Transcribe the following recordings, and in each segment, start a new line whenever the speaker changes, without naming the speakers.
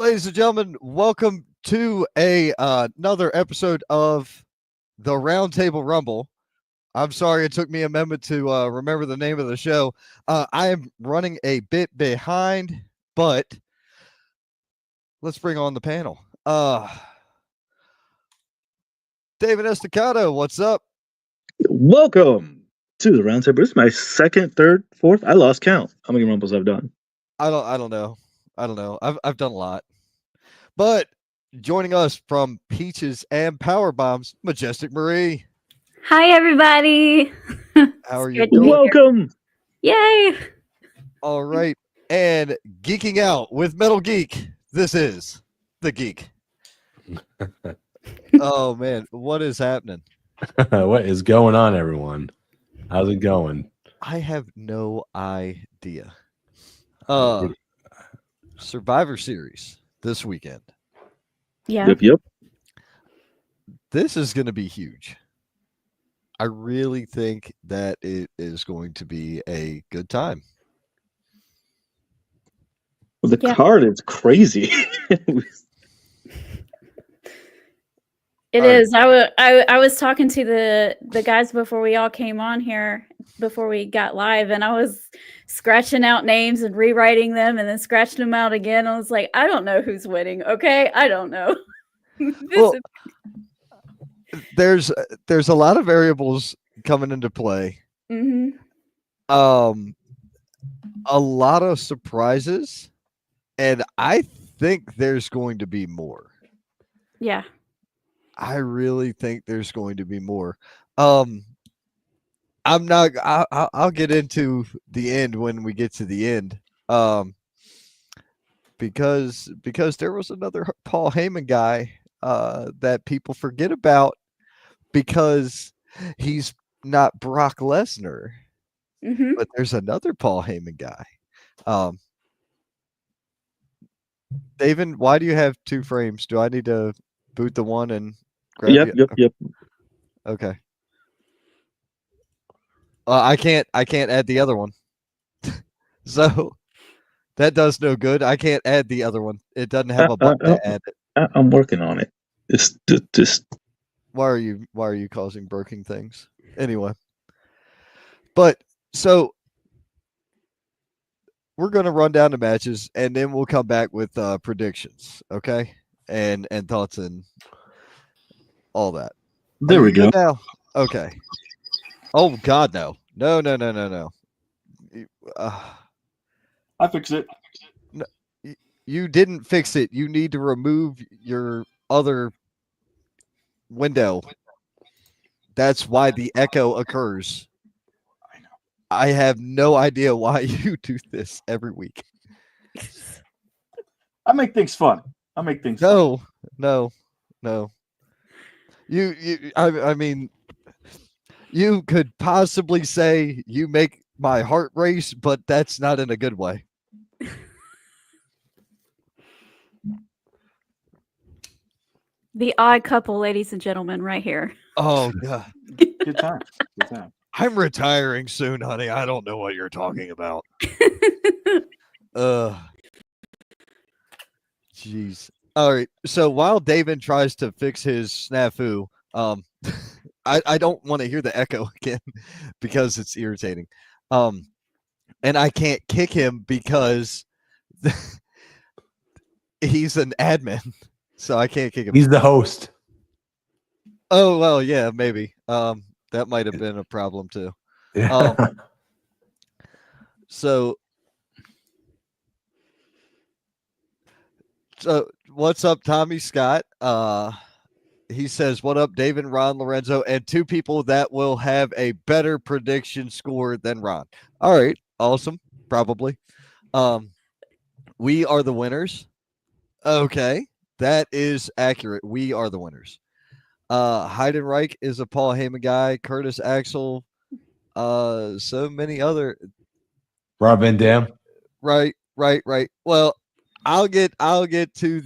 Ladies and gentlemen, welcome to another episode of the Roundtable Rumble. I'm sorry it took me a moment to remember the name of the show. I am running a bit behind, but let's bring on the panel. David Estacado, what's up?
Welcome to the Roundtable. This is my second, third, fourth. I lost count. How many rumbles I've done?
I don't know. I've done a lot. But joining us from Peaches and Power Bombs, Majestic Marie.
Hi, everybody.
How are you doing?
Welcome.
Yay.
All right. And geeking out with Metal Geek. This is the Geek. Oh, man. What is happening?
What is going on, everyone? How's it going?
I have no idea. Survivor Series this weekend.
Yeah.
Yep.
This is going to be huge. I really think that it is going to be a good time.
Well, the card is crazy.
It is. I was talking to the guys before we all came on here, before we got live, and I was scratching out names and rewriting them and then scratching them out again. I was like, I don't know who's winning. Okay, I don't know.
Well, there's a lot of variables coming into play.
Mm-hmm.
A lot of surprises, and I think there's going to be more.
Yeah.
I really think there's going to be more. I'm not. I'll get into the end when we get to the end. Because there was another Paul Heyman guy that people forget about because he's not Brock Lesnar, but there's another Paul Heyman guy. David, why do you have two frames? Do I need to boot the one and grab
Yep.
Okay. I can't add the other one. So that does no good. I can't add the other one. It doesn't have a button to add it.
I'm working on it. Just.
Why are you causing broken things? Anyway. But so we're going to run down the matches and then we'll come back with predictions, okay? And thoughts and all that.
There we go.
Now, okay. Oh God, no. No.
I fixed it.
No, you didn't fix it. You need to remove your other window. That's why the echo occurs.
I know.
I have no idea why you do this every week.
I make things fun. fun.
No. I mean, you could possibly say you make my heart race, but that's not in a good way.
The odd couple, ladies and gentlemen, right here.
Oh God.
Good time.
I'm retiring soon, honey. I don't know what you're talking about. Jeez. All right. So while David tries to fix his snafu, I don't want to hear the echo again because it's irritating. And I can't kick him because he's an admin, so I can't kick him.
He's the host.
Oh well, yeah, maybe. That might have been a problem too. So what's up, Tommy Scott? He says, "What up, David, Ron, Lorenzo, and two people that will have a better prediction score than Ron." All right, awesome. Probably. We are the winners. Okay, that is accurate. We are the winners. Heidenreich is a Paul Heyman guy. Curtis Axel. So many other.
Rob Van Dam.
Right. Well, I'll get to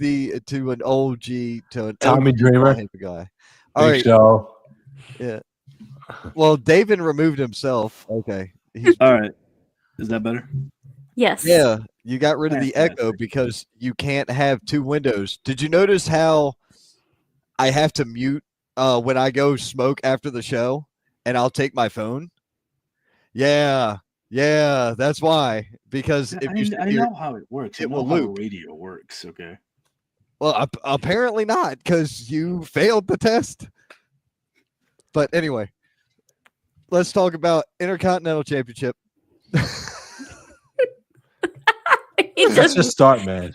an OG to an
Tommy
OG
Dreamer
Paul Heyman guy.
Big
All right.
Show.
Yeah. Well, David removed himself. Okay.
All right. Is that better?
Yes.
Yeah, you got rid of the echo
Fantastic.
because you can't have two windows. Did you notice how I have to mute when I go smoke after the show and I'll take my phone? Yeah, that's why. Because if you sit
I
here,
know how it works. I
it
know
will
how
loop.
radio works. Okay.
Well, apparently not, because you failed the test. But anyway, let's talk about Intercontinental Championship.
He
Let's
just
just start, man.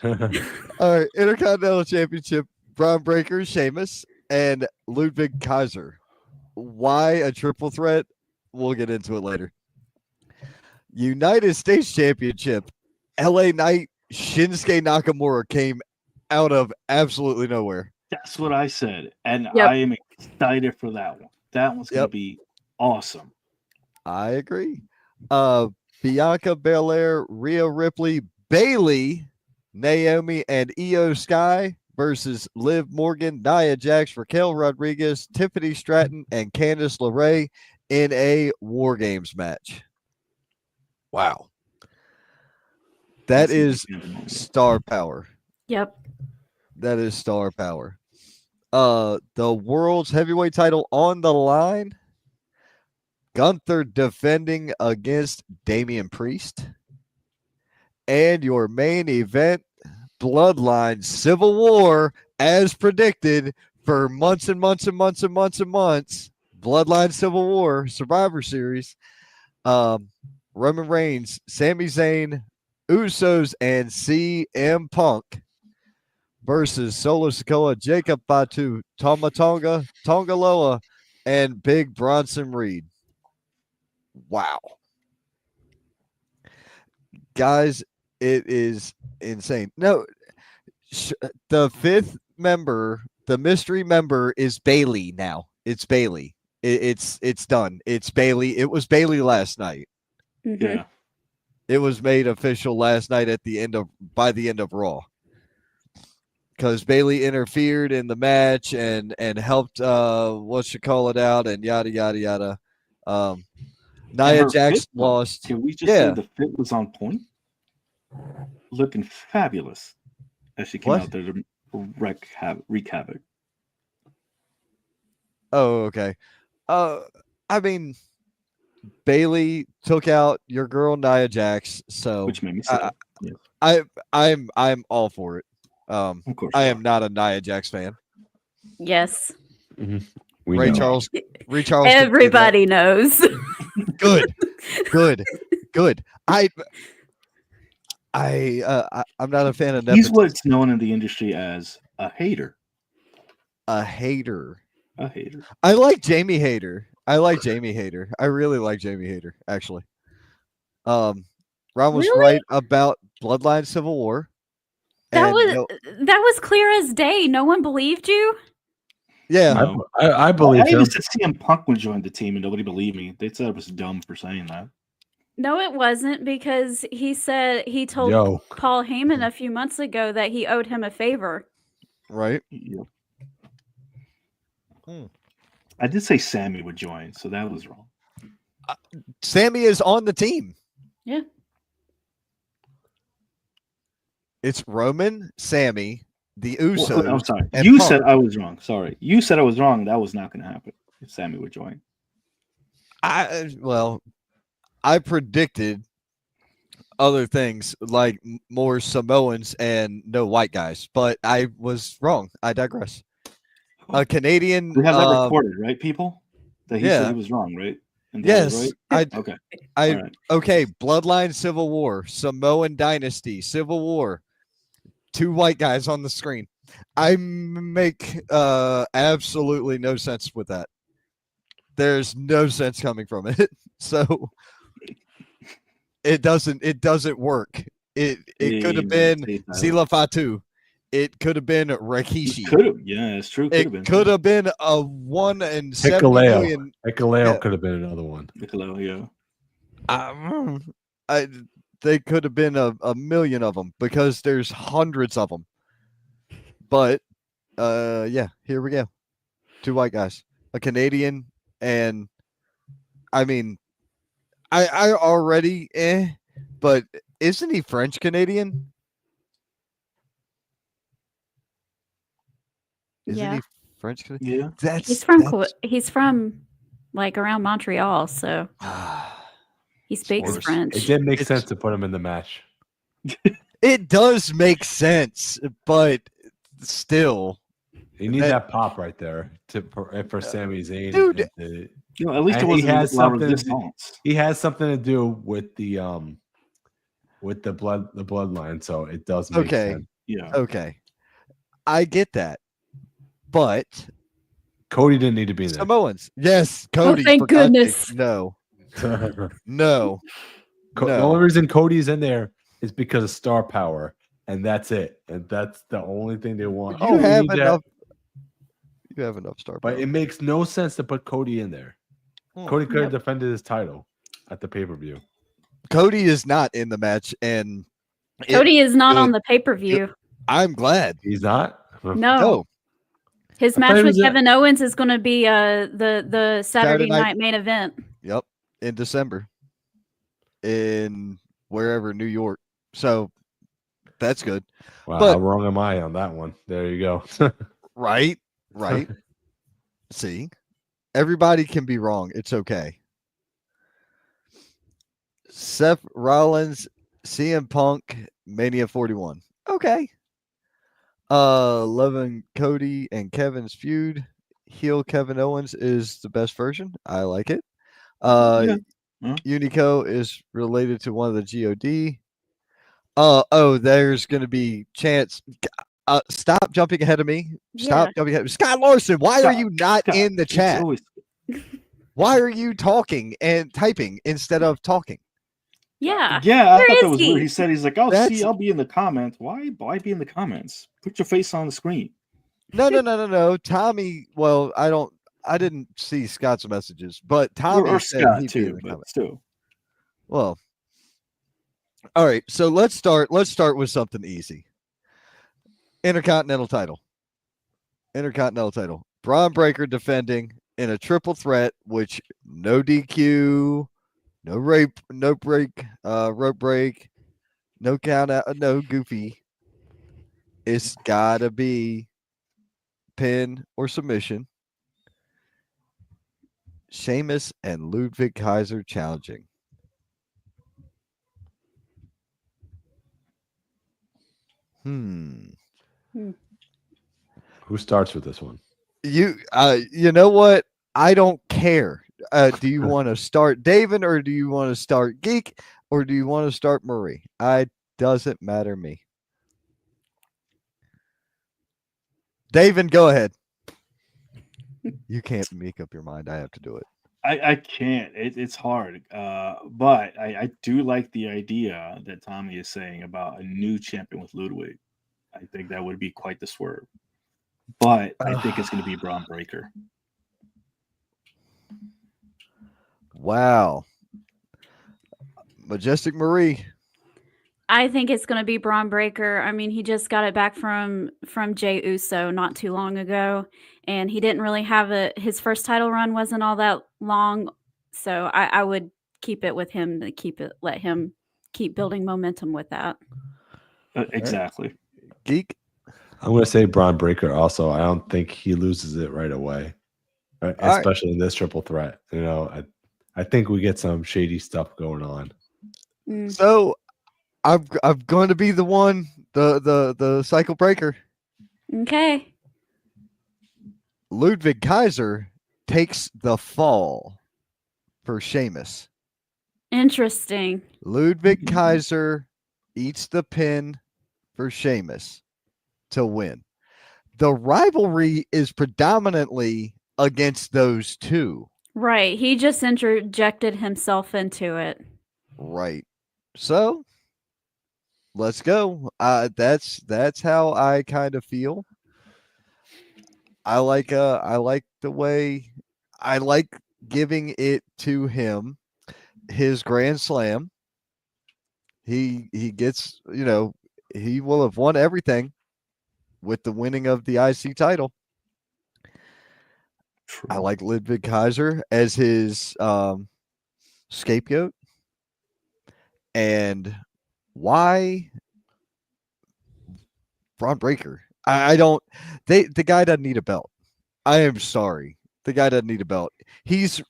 All right, Intercontinental Championship, Braun Breaker, Sheamus, and Ludwig Kaiser. Why a triple threat? We'll get into it later. United States Championship, LA Knight, Shinsuke Nakamura came out of absolutely nowhere.
That's what I said, and
Yep.
I am excited for that one. That one's gonna
Yep.
be awesome.
I agree. Bianca Belair, Rhea Ripley, Bailey, Naomi, and Io Sky versus Liv Morgan, Nia Jax, Raquel Rodriguez, Tiffany Stratton, and Candice LeRae in a War Games match. Wow. That
That's
is
amazing.
star power.
Yep.
That is star power. The world's heavyweight title on the line. Gunther defending against Damian Priest. And your main event, Bloodline Civil War, as predicted for months and months and months and months and months. Bloodline Civil War Survivor Series. Roman Reigns, Sami Zayn, Usos, and CM Punk versus Solo Sikoa, Jacob Fatu, Tama Tonga, Tonga Loa, and Big Bronson Reed. Wow. Guys, it is insane. No, the fifth member, the mystery member, is Bailey now. It's Bailey. It's done. It's Bailey. It was Bailey last night.
Mhm.
Yeah.
It was made official last night by the end of Raw. Because Bailey interfered in the match and helped out and yada yada yada.
And
Nia
her
Jax
fit, though,
lost.
Can we just
Yeah.
say the fit was on point? Looking fabulous as she came
What?
out there to wreak havoc.
Oh, okay. I mean, Bailey took out your girl Nia Jax, so
Which made me sad. Yes.
I'm all for it.
Of course.
I
you
am not a Nia Jax fan.
Yes.
We
Ray
know.
Charles can say that.
Everybody knows.
Good. I'm not a fan of
are. He's
nepotism.
what's known in the industry as a hater.
A hater.
A hater.
I like Jamie Hayter. I really like Jamie Hayter, actually. Ron was
Really?
right about Bloodline Civil War.
That
And
that was clear as day. No one believed you.
yeah.
No.
I
I
believe him.
even said CM Punk would join the team, and nobody believed me. They said I was dumb for saying that.
No, it wasn't, because he said he told
Yo.
Paul Heyman a few months ago that he owed him a favor.
Right.
Yep.
Hmm.
I did say Sammy would join, so that was wrong.
Sammy is on the team.
Yeah.
It's Roman, Sammy, the
Well,
Usos.
I'm sorry.
and
You
Punk.
said I was wrong. Sorry. You said I was wrong. That was not going to happen if Sammy would join.
I predicted other things like more Samoans and no white guys, but I was wrong. I digress. A Canadian.
We have that recorded, right, people? That he said
yeah.
he was wrong, right? And that was
Yes,
right? Okay. All right.
Okay. Bloodline Civil War, Samoan Dynasty Civil War. 2 white guys on the screen. I make absolutely no sense with that. There's no sense coming from it. So it doesn't work. It could have been Sila Fatu. It could have been Rikishi.
Could have. Yeah, it's true.
It could have been a 1 in 70
Hikaleo.
million.
Hikaleo could have been another one.
Hikaleo,
yeah. They could have been a million of them because there's hundreds of them. But yeah, here we go. 2 white guys, a Canadian, and I mean, I already but Isn't he French Canadian? Isn't
Yeah.
he French Canadian?
Yeah.
He's from like around Montreal, so he speaks
Sports.
French.
It did make
It's-
sense to put him in the match.
It does make sense, but still,
You need
That-
that pop right there for Sami Zayn.
Dude.
At least
And
it
he
wasn't
has
a lot of
something-
resistance.
He has something to do with the bloodline, so it does make
Okay.
sense.
Yeah.
okay. I get that. But
Cody didn't need to be there.
Samoans. Yes, Cody.
thank
for God's
goodness.
sake, No.
The
No.
only reason Cody's in there is because of star power, and that's it. And that's the only thing they want.
You
we
have
need to
enough. You have enough star
but
power.
it makes no sense to put Cody in there.
Hmm.
Cody could have
Yep.
defended his title at the pay-per-view.
Cody is not in the match, and
Cody is not
good.
on the pay-per-view.
I'm glad.
He's not?
No.
No.
His
I thought
match
he
with
was
Kevin Owens is going to be the Saturday
night.
night main event.
Yep. In December. In wherever, New York. So that's good.
Wow,
But-
how wrong am I on that one? There you go.
Right. Right. See, everybody can be wrong. It's okay. Seth Rollins, CM Punk, Mania 41. Okay. Loving Cody and Kevin's feud. Heel Kevin Owens is the best version. I like it.
Yeah. Yeah.
Unico is related to one of the GOD. There's gonna be chance. Stop jumping ahead of me. Stop jumping ahead. Scott Larson, why are
Scott,
you not
Scott,
in the
it's
chat?
always-
Why are you talking and typing instead of talking?
Yeah.
Yeah, I
Where
thought that
is
was
he?
weird. He said he's like, "Oh,
That's-
see, I'll be in the comments." Why be in the comments? Put your face on the screen.
No. Tommy, well, I didn't see Scott's messages, but Tommy
Or
said
Scott
he'd be in
too,
the
but
comments.
still.
Well, all right. So let's start with something easy. Intercontinental title. Braun Breaker defending in a triple threat, which no DQ, no rape, no break, rope break, no count out, no goofy. It's gotta be pin or submission. Sheamus and Ludwig Kaiser challenging.
Who starts with this one?
You know what? I don't care. Do you want to start David or do you want to start Geek or do you want to start Murray? Doesn't matter me. David, go ahead. You can't make up your mind. I have to do it.
I can't. It's hard. But I do like the idea that Tommy is saying about a new champion with Ludwig. I think that would be quite the swerve. But I think it's going to be Braun Breaker.
Wow. Majestic Marie.
I think it's going to be Braun Breaker. I mean, he just got it back from Jey Uso not too long ago, and he didn't really have his first title run wasn't all that long, so I would keep it with him to let him keep building momentum with that.
Exactly.
Geek.
I'm going to say Braun Breaker also. I don't think he loses it right away,
right.
especially in this triple threat. You know, I think we get some shady stuff going on.
So I'm going to be the one, the cycle breaker.
Okay.
Ludwig Kaiser takes the fall for Sheamus.
Interesting.
Ludwig Kaiser eats the pin for Sheamus to win. The rivalry is predominantly against those two.
Right. He just interjected himself into it.
Right. So let's go. That's how I kind of feel. I like the way I like giving it to him. His Grand Slam. He gets, he will have won everything with the winning of the IC title.
True.
I like Ludwig Kaiser as his scapegoat. And why Braun Breaker? I don't. The guy doesn't need a belt. I am sorry. The guy doesn't need a belt. He's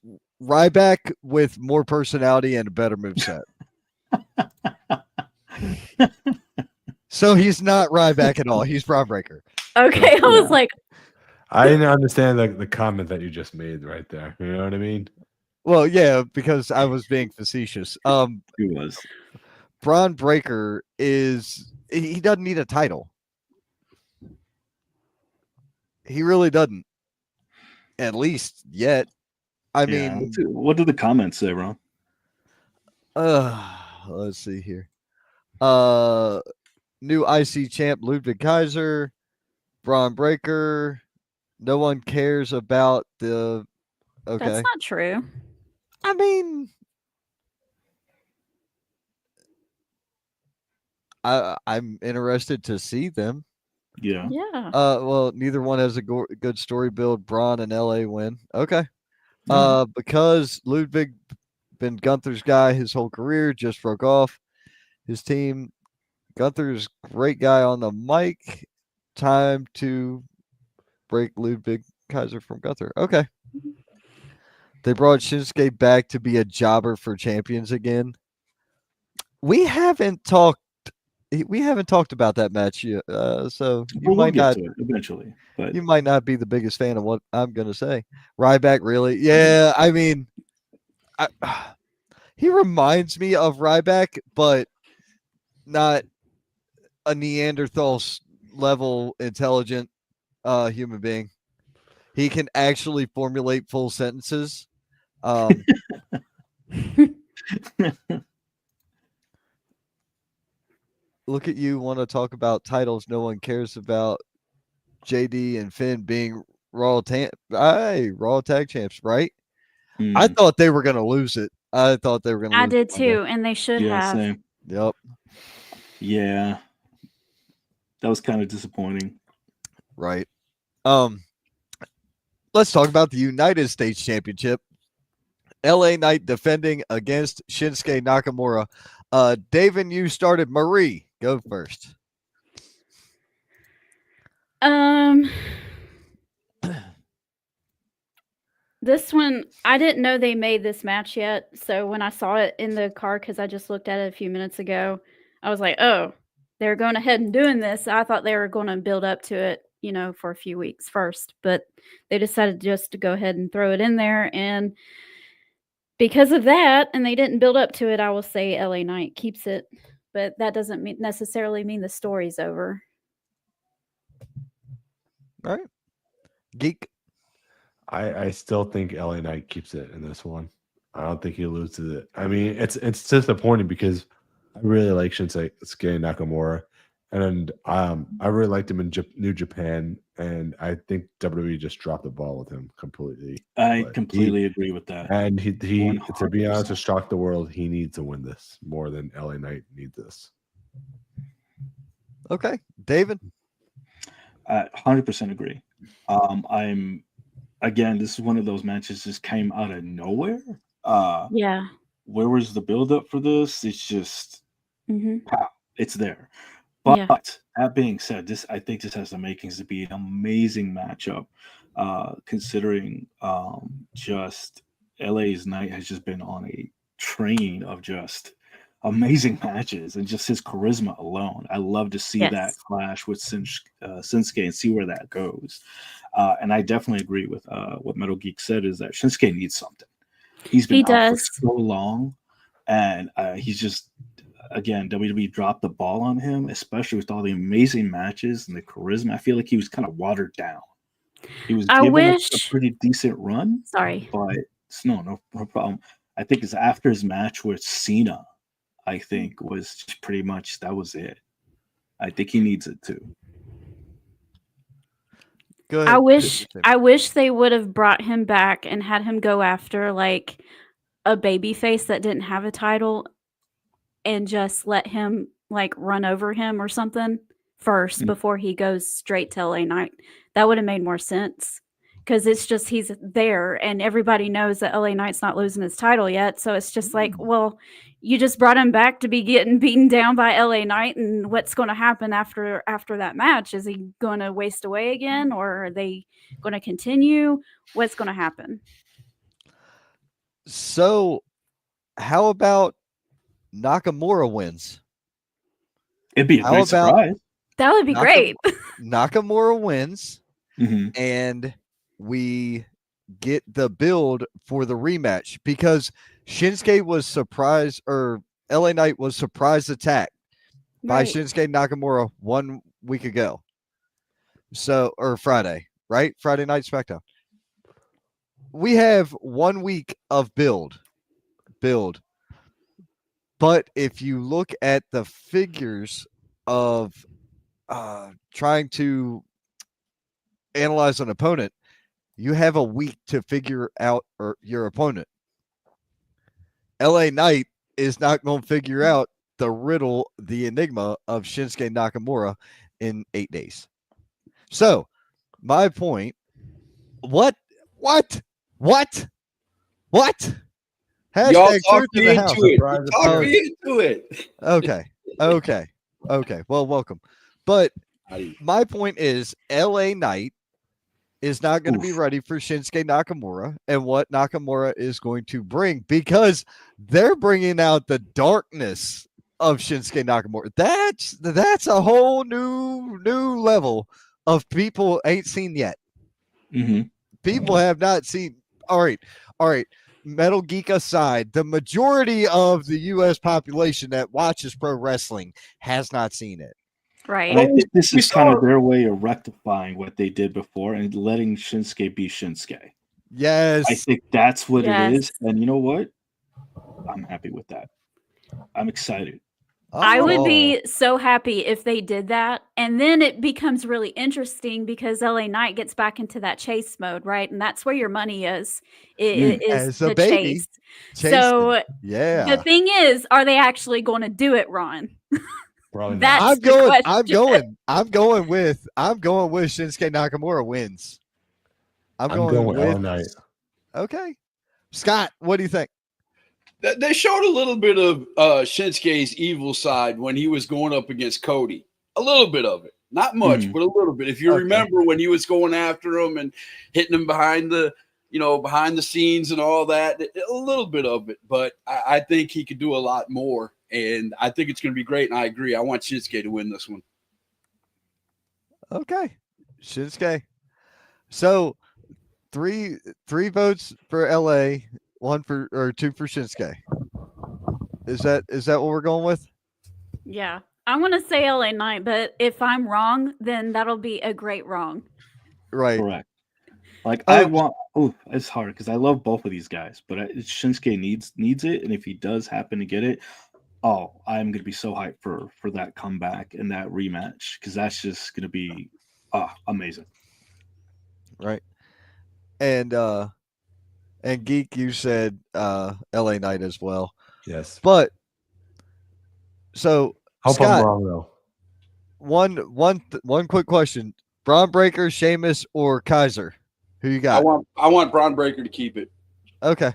Ryback with more personality and a better moveset. So he's not Ryback at all. He's Braun Breaker.
Okay, I was like,
I didn't understand the comment that you just made right there. You know what I mean?
Well, yeah, because I was being facetious.
He was.
Braun Breaker he doesn't need a title. He really doesn't. At least yet. I mean,
what do the comments say, Ron?
let's see here. New IC champ Ludwig Kaiser, Braun Breaker. No one cares about the. Okay,
that's not true.
I mean, I'm interested to see them.
Yeah.
Yeah.
Well, neither one has a good story build. Braun and LA win. Okay. Because Ludwig been Gunther's guy his whole career, just broke off his team. Gunther's great guy on the mic. Time to break Ludwig Kaiser from Gunther. Okay. They brought Shinsuke back to be a jobber for champions again. We haven't talked about that match yet, so
we'll get to it eventually. But
you might not be the biggest fan of what I'm going to say. Ryback, really? Yeah, I mean, he reminds me of Ryback, but not a Neanderthal level intelligent human being. He can actually formulate full sentences. Look at you, want to talk about titles no one cares about. JD and Finn being Raw Tag Champs, right? I thought they were going to lose it. I thought they were going to lose
I did too, and they should have.
Same.
Yep.
Yeah. That was kind of disappointing.
Right. Let's talk about the United States Championship. LA Knight defending against Shinsuke Nakamura. David, you started. Marie, go first.
This one, I didn't know they made this match yet. So when I saw it in the card, because I just looked at it a few minutes ago, I was like, oh, they're going ahead and doing this. I thought they were going to build up to it, for a few weeks first, but they decided just to go ahead and throw it in there. And because of that, and they didn't build up to it, I will say LA Knight keeps it, but that doesn't necessarily mean the story's over.
All right. Geek.
I still think LA Knight keeps it in this one. I don't think he loses it. I mean, it's disappointing because I really like Shinsuke Nakamura, and I really liked him in New Japan, and I think WWE just dropped the ball with him completely.
I completely agree with that.
And he to be honest, to shock the world, he needs to win this more than LA Knight needs this.
Okay, David.
I 100% agree. Again, this is one of those matches just came out of nowhere.
Yeah.
Where was the buildup for this? It's just, pow, it's there. But that being said, I think this has the makings to be an amazing matchup, considering just LA's Knight has just been on a train of just amazing matches and just his charisma alone. I love to see that clash with Shinsuke and see where that goes. And I definitely agree with what Metal Geek said, is that Shinsuke needs something. He's been out for so long, and he's just, again, WWE dropped the ball on him, especially with all the amazing matches and the charisma. I feel like he was kind of watered down. He was given a pretty decent run.
Sorry.
But no problem. I think it's after his match with Cena, I think was just pretty much, that was it. I think he needs it too.
Good.
I wish they would have brought him back and had him go after like a baby face that didn't have a title and just let him like run over him or something first before he goes straight to LA Knight. That would have made more sense. because it's just he's there, and everybody knows that LA Knight's not losing his title yet. So it's just like, well, you just brought him back to be getting beaten down by LA Knight, and what's going to happen after that match? Is he going to waste away again, or are they going to continue? What's going to happen?
So, how about Nakamura wins?
It'd be a
How
great
about-
surprise.
That would be great.
Nakamura wins,
Mhm.
and we get the build for the rematch because Shinsuke was surprised, or LA Knight was surprise attacked by
Right.
Shinsuke Nakamura 1 week ago. So, or Friday, right? Friday Night SmackDown. We have 1 week of build. But if you look at the figures of trying to analyze an opponent, you have a week to figure out your opponent. LA Knight is not going to figure out the riddle, the enigma of Shinsuke Nakamura in 8 days. So, my point, what?
Y'all
Hashtag
talk
truth in
me
the
into
house.
it.
Surprise,
Talk
surprise.
me into it.
Okay. Well, welcome. But my point is, LA Knight is not going to be ready for Shinsuke Nakamura and what Nakamura is going to bring, because they're bringing out the darkness of Shinsuke Nakamura. That's a whole new level of people ain't seen yet.
Mhm.
People have not seen. All right. Metal Geek aside, the majority of the U.S. population that watches pro wrestling has not seen it.
Right.
And I think this
We
is kind
saw-
of their way of rectifying what they did before and letting Shinsuke be Shinsuke.
Yes.
I think that's what it is.
Yes.
And you know what? I'm happy with that. I'm excited.
I would
Oh.
be so happy if they did that. And then it becomes really interesting because LA Knight gets back into that chase mode, right? And that's where your money is
As a
the
baby,
chase.
chasing.
So
Yeah.
the thing is, are they actually going to do it, Ron?
Probably not.
That's
I'm
the
going with Shinsuke Nakamura wins. I'm going
with LA Knight.
Okay. Scott, what do you think?
They showed a little bit of Shinsuke's evil side when he was going up against Cody. A little bit of it. Not much,
Mhm.
but a little bit. If you
Okay.
remember when he was going after him and hitting him behind the scenes and all that, a little bit of it. But I think he could do a lot more. And I think it's going to be great. And I agree. I want Shinsuke to win this one.
Okay. Shinsuke. So three votes for LA, two for Shinsuke. Is that what we're going with?
Yeah. I want to say LA Knight, but if I'm wrong, then that'll be a great wrong.
Right.
Correct. Like
Oh.
it's hard because I love both of these guys, but Shinsuke needs it, and if he does happen to get it, I'm gonna be so hyped for that comeback and that rematch because that's just gonna be amazing.
Right. And Geek, you said LA Knight as well.
Yes.
But so
Hope
Scott,
I'm wrong though.
one quick question. Braun Breaker, Sheamus, or Kaiser? Who you
I
got?
want Braun Breaker to keep it.
Okay.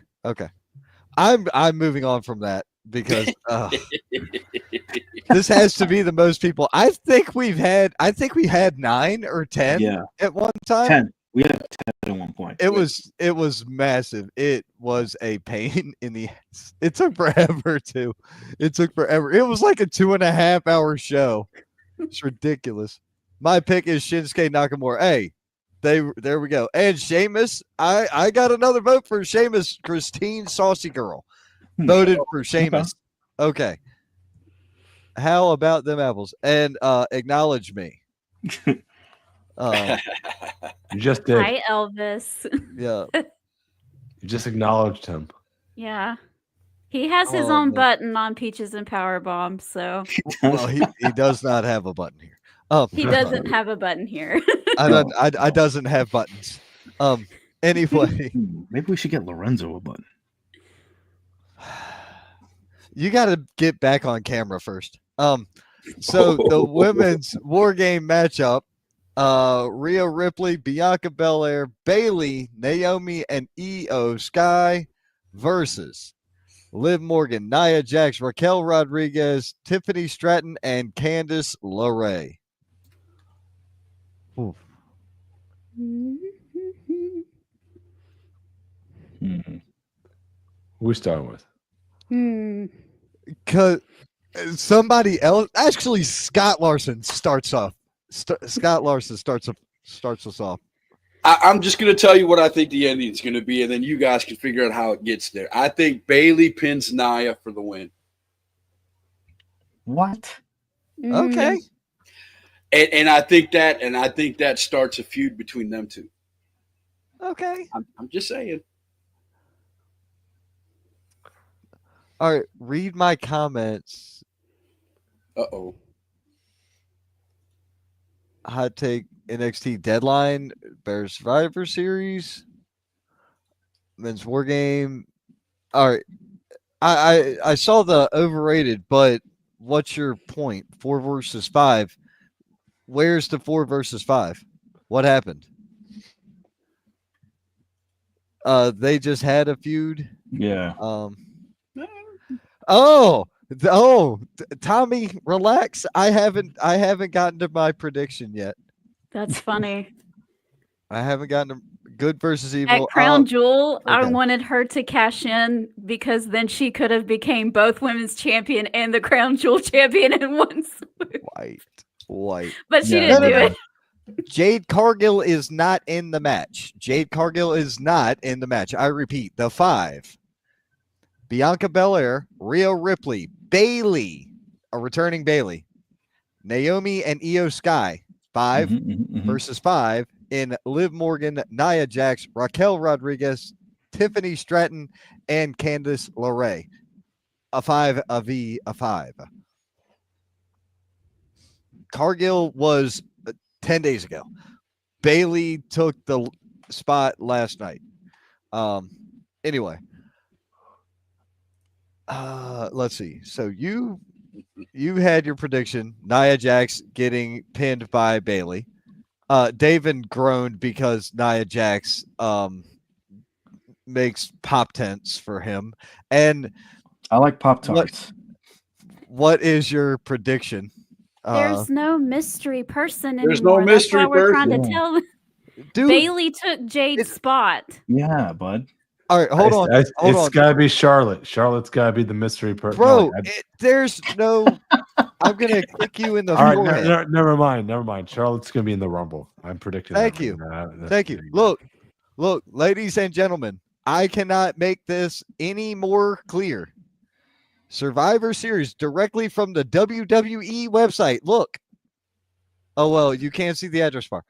I'm moving on from that because this has to be the most people. I think we had 9 or 10
Yeah,
at one time.
10. We had 10 at one point.
It was massive. It was a pain in the ass. It took forever too. It took forever. It was like a 2.5 hour show. It's ridiculous. My pick is Shinsuke Nakamura. Hey, there we go. And Sheamus, I got another vote for Sheamus. Christine Saucy Girl voted for Sheamus. Okay. How about them apples? And acknowledge me.
You just did.
Hi, Elvis.
Yeah.
You just acknowledged him.
Yeah. He has his
Oh,
own
man.
button on Peaches and Powerbomb, so
Well, he does not have a button here.
he doesn't have a button here.
I doesn't have buttons. Anyway,
Maybe we should get Lorenzo a button.
you got to get back on camera first. So the women's war game matchup, Rhea Ripley, Bianca Belair, Bailey, Naomi, and Io Sky versus Liv Morgan, Nia Jax, Raquel Rodriguez, Tiffany Stratton, and Candice LeRae. Oof.
Who we starting with?
Cause somebody else, actually, Scott Larson starts off. Scott Larson starts us off.
I'm just going to tell you what I think the ending's going to be, and then you guys can figure out how it gets there. I think Bailey pins Nia for the win.
What?
Okay.
And I think that starts a feud between them two.
Okay.
I'm just saying.
All right. Read my comments.
Uh-oh.
Hot take NXT deadline, Bears Survivor Series, Men's War Game. All right. I saw the overrated, but what's your point? 4 versus 5. Where's the 4 versus 5? What happened? They just had a feud.
Yeah.
Tommy, relax. I haven't gotten to my prediction yet.
That's funny.
I haven't gotten to good versus evil.
At Crown Jewel, I
okay.
wanted her to cash in because then she could have became both women's champion and the Crown Jewel champion in one swoop.
White.
But she
Yeah.
didn't do it.
Jade Cargill is not in the match. Jade Cargill is not in the match. I repeat, the 5. Bianca Belair, Rhea Ripley, Bailey, a returning Bailey, Naomi and Io Sky, 5 versus 5 in Liv Morgan, Nia Jax, Raquel Rodriguez, Tiffany Stratton, and Candice LeRae. A 5, a V, a 5. Cargill was 10 days ago. Bailey took the spot last night. Anyway. Let's see. So you had your prediction, Nia Jax getting pinned by Bailey. David groaned because Nia Jax makes pop tents for him. And
I like Pop-Tarts.
What is your prediction?
There's no mystery person anymore.
There's no mystery
That's why we're trying to
person.
tell.
Dude,
Bailey took Jade's spot.
Yeah, bud.
all right, hold on.
It's got to be Charlotte. Charlotte's got to be the mystery person.
Bro, there's no. I'm going to kick you in the
all right,
forehead.
never mind. Charlotte's going to be in the Rumble. I'm predicting
Thank
that
you.
right now.
Thank you. Look, ladies and gentlemen, I cannot make this any more clear. Survivor Series directly from the WWE website. Look. Oh, well, you can't see the address bar.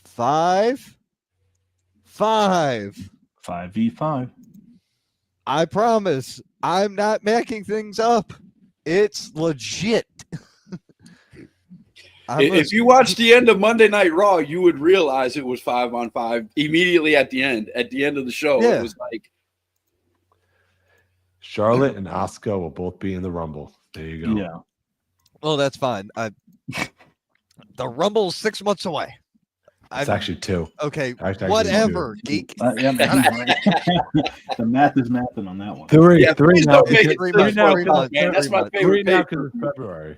5.
5v5.
I promise I'm not making things up. It's legit.
If you watched the end of Monday Night Raw, you would realize it was 5-on-5 immediately at the end. At the end of the show,
Yeah.
It was like
Charlotte and Asuka will both be in the Rumble. There you go.
Yeah.
Well, that's fine. The Rumble's 6 months away.
It's actually 2.
Okay,
Actually,
whatever, geek.
Yeah, the math is mathing on that one.
3
Yeah, please
now.
don't make it
3
3
months,
months, man. That's my favorite
3 now
paper.
because it's February.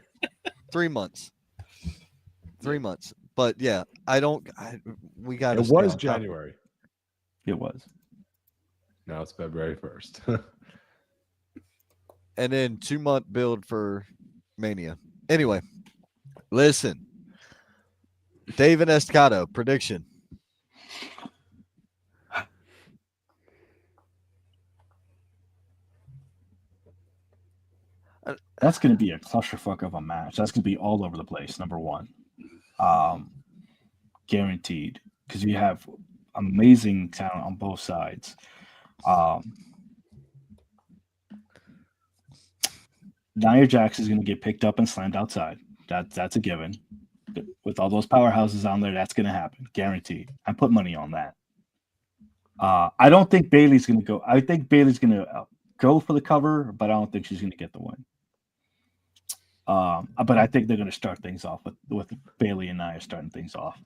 3 months. 3 months. But yeah, we got
It was January.
It was.
Now it's February 1st.
And then 2-month build for Mania. Anyway, listen. David Estacado, prediction.
That's going to be a clusterfuck of a match. That's going to be all over the place, number one. Guaranteed. Because you have amazing talent on both sides. Nia Jax is going to get picked up and slammed outside. That's a given. With all those powerhouses on there, that's going to happen. Guaranteed. I put money on that. I don't think Bailey's going to go. I think Bailey's going to go for the cover, but I don't think she's going to get the win. But I think they're going to start things off with Bailey and Nia starting things off.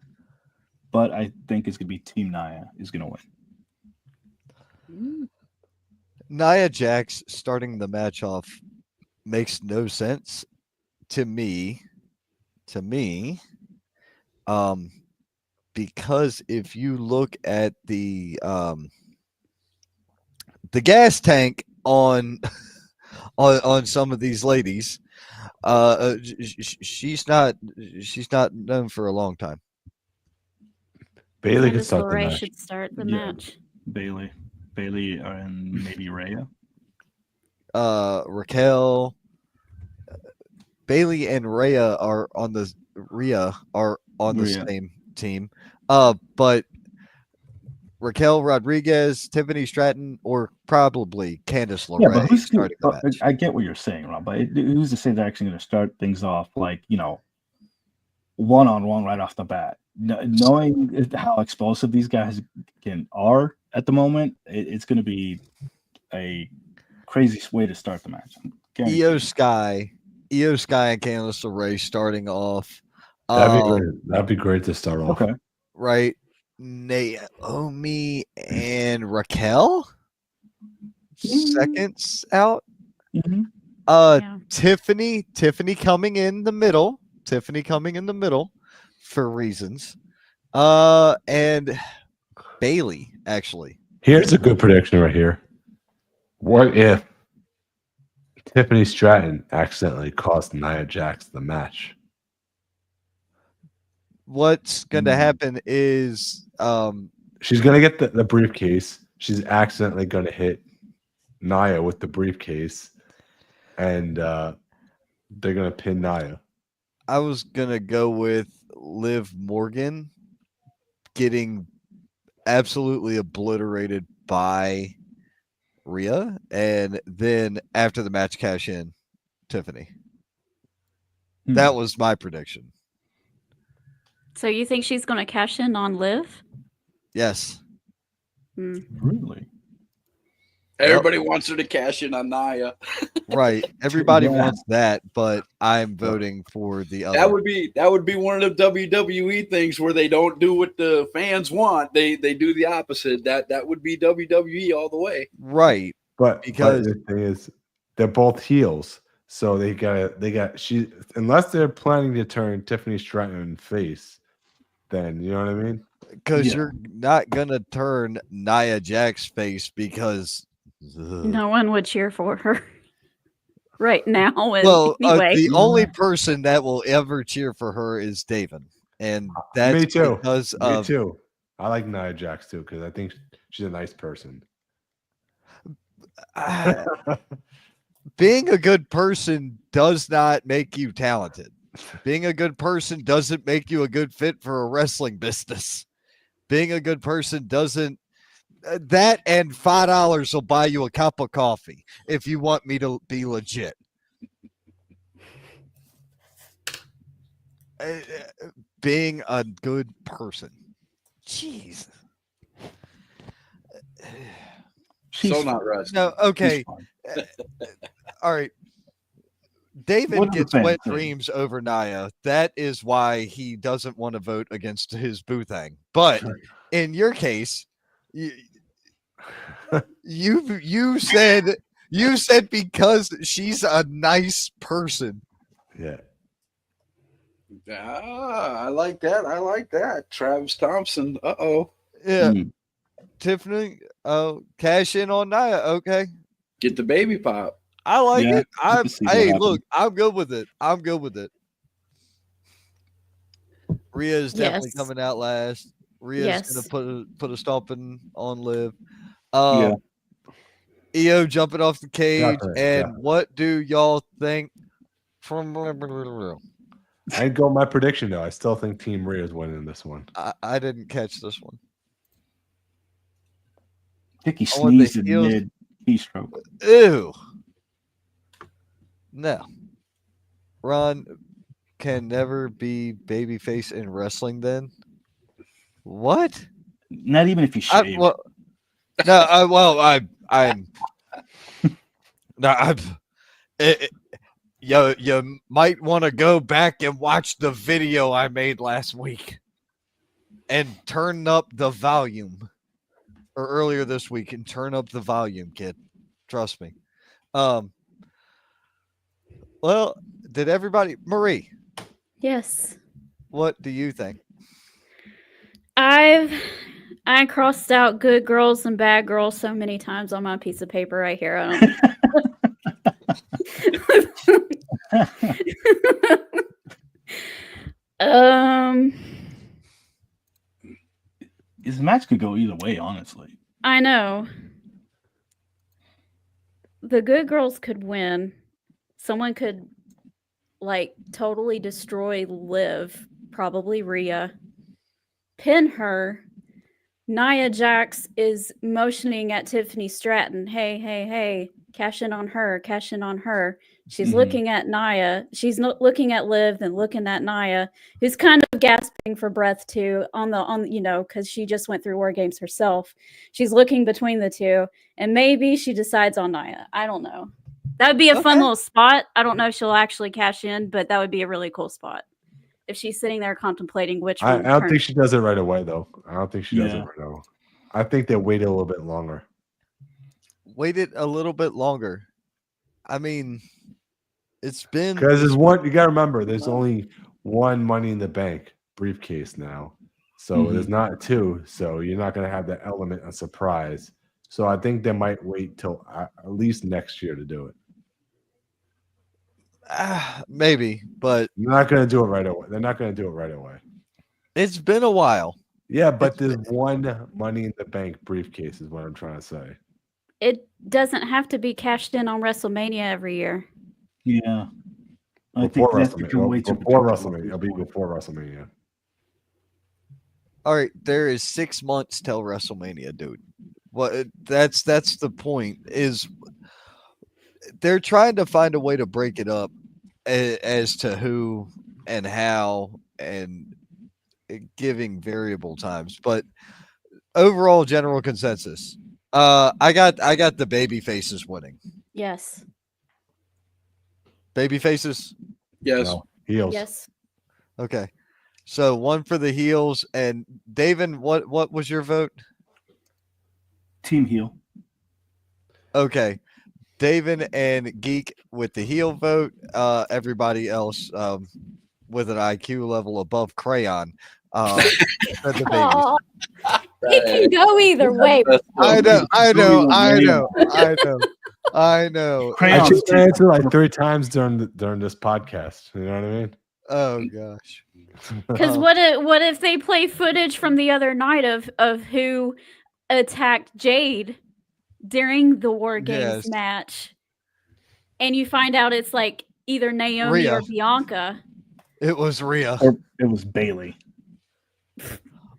But I think it's going to be Team Nia is going to win.
Nia Jax starting the match off makes no sense to me. Because if you look at the gas tank on on some of these ladies, she's not known for a long time.
Bailey could
Candice
start the
LeRae
match.
should start the
Yeah.
match.
Bailey, and maybe Rhea.
Raquel, Bailey, and Rhea are on the
Rhea.
same team. But Raquel Rodriguez, Tiffany Stratton, or probably Candice LeRae
Yeah, but who's
starting the match.
I get what you're saying, Rob, but who's to say they're actually going to start things off like, one-on-one right off the bat? Knowing how explosive these guys are at the moment, it's going to be a crazy way to start the match.
Io Sky and Candice LeRae starting off.
That'd be great to start off.
Okay.
Right. Naomi and Raquel seconds out.
Mm-hmm.
Yeah.
Tiffany coming in the middle. For reasons. And Bailey, actually.
Here's a good prediction right here. What if Tiffany Stratton accidentally cost Nia Jax the match?
What's going to happen is
she's going to get the briefcase. She's accidentally going to hit Nia with the briefcase, and they're going to pin Nia.
I was going to go with Liv Morgan getting absolutely obliterated by Rhea, and then after the match, cash in Tiffany. That was my prediction.
So you think she's going to cash in on Liv?
Yes.
Really?
Everybody wants her to cash in on Nia.
Right. Everybody
Yeah.
wants that, but I'm voting for the other.
That would be one of the WWE things where they don't do what the fans want. They do the opposite. That would be WWE all the way.
Right.
But
Because-
the thing is, they're both heels, so unless they're planning to turn Tiffany Stratton face, then you know what I mean.
Because
Yeah.
you're not gonna turn Nia Jax face because
No one would cheer for her right now.
well,
Anyway,
the only person that will ever cheer for her is David, and that's
Me too.
because
Me
of
too. I like Nia Jax too because I think she's a nice person.
being a good person does not make you talented. Being a good person doesn't make you a good fit for a wrestling business. Being a good person doesn't. That and $5 will buy you a cup of coffee if you want me to be legit. Being a good person. Jeez.
So not wrestling.
No, okay. All right. David
What do the
gets
fans
wet
think?
dreams over Nia. That is why he doesn't want to vote against his boo thing. But in your case, you said because she's a nice person.
Yeah.
I like that. Travis Thompson. Uh-oh.
Yeah.
Mm.
Tiffany, cash in on Nia. Okay.
Get the baby pop.
I like
Yeah,
it.
just to see what
Hey,
happens.
look, I'm good with it. Rhea is definitely
Yes.
coming out last. Rhea's
Yes.
gonna put a stomping on Liv.
Yeah.
Io jumping off the cage.
Definitely,
And
definitely.
what do y'all think from
I ain't go my prediction though. I still think Team Rhea is winning this one.
I didn't catch this one.
I think he
I want the
sneezed in
heels-
mid keystroke.
Ew. No. Ron can never be babyface in wrestling then. What?
Not even if he shaved.
I'm no, I'm you might want to go back and watch the video I made last week and turn up the volume, or earlier this week, and turn up the volume, kid. Trust me. Well, did everybody, Marie,
Yes.
what do you think?
I crossed out good girls and bad girls so many times on my piece of paper right here. I don't.
This match could go either way, honestly.
I know. The good girls could win. Someone could like totally destroy Liv, probably Rhea. Pin her. Nia Jax is motioning at Tiffany Stratton. Hey, hey, hey, cash in on her, cash in on her. She's looking at Nia. She's not looking at Liv, then looking at Nia, who's kind of gasping for breath too, because she just went through WARGAMES herself. She's looking between the two, and maybe she decides on Nia. I don't know. That would be a fun little spot. I don't know if she'll actually cash in, but that would be a really cool spot. If she's sitting there contemplating which one.
I don't think she does it right away, though. I don't think she does it right away. I think they wait a little bit longer.
Waited a little bit longer. I mean, it's been
because there's one. You got to remember, there's only one Money in the Bank briefcase now, so there's not two. So you're not going to have that element of surprise. So I think they might wait till at least next year to do it.
Maybe, but
you're not going to do it right away. They're not going to do it right away.
It's been a while.
Yeah, but there's one Money in the Bank briefcase is what I'm trying to say.
It doesn't have to be cashed in on WrestleMania every year.
Yeah.
Before WrestleMania. It'll be before WrestleMania.
All right, there is 6 months till WrestleMania, dude. Well, that's the point. Is they're trying to find a way to break it up as to who and how and giving variable times, but overall general consensus. I got the baby faces winning.
Yes.
Baby faces?
Yes.
No, heels.
Yes.
Okay. So one for the heels. And David, what was your vote?
Team heel.
Okay. David and Geek with the heel vote. Everybody else with an IQ level above Crayon. The babies.
It can go either way.
I know.
I should answer like 3 times during this podcast. You know what I mean?
Oh gosh.
Because what if they play footage from the other night of who attacked Jade during the WarGames match, and you find out it's like either Naomi
Rhea.
or Bianca?
It was Rhea.
Or it was Bailey.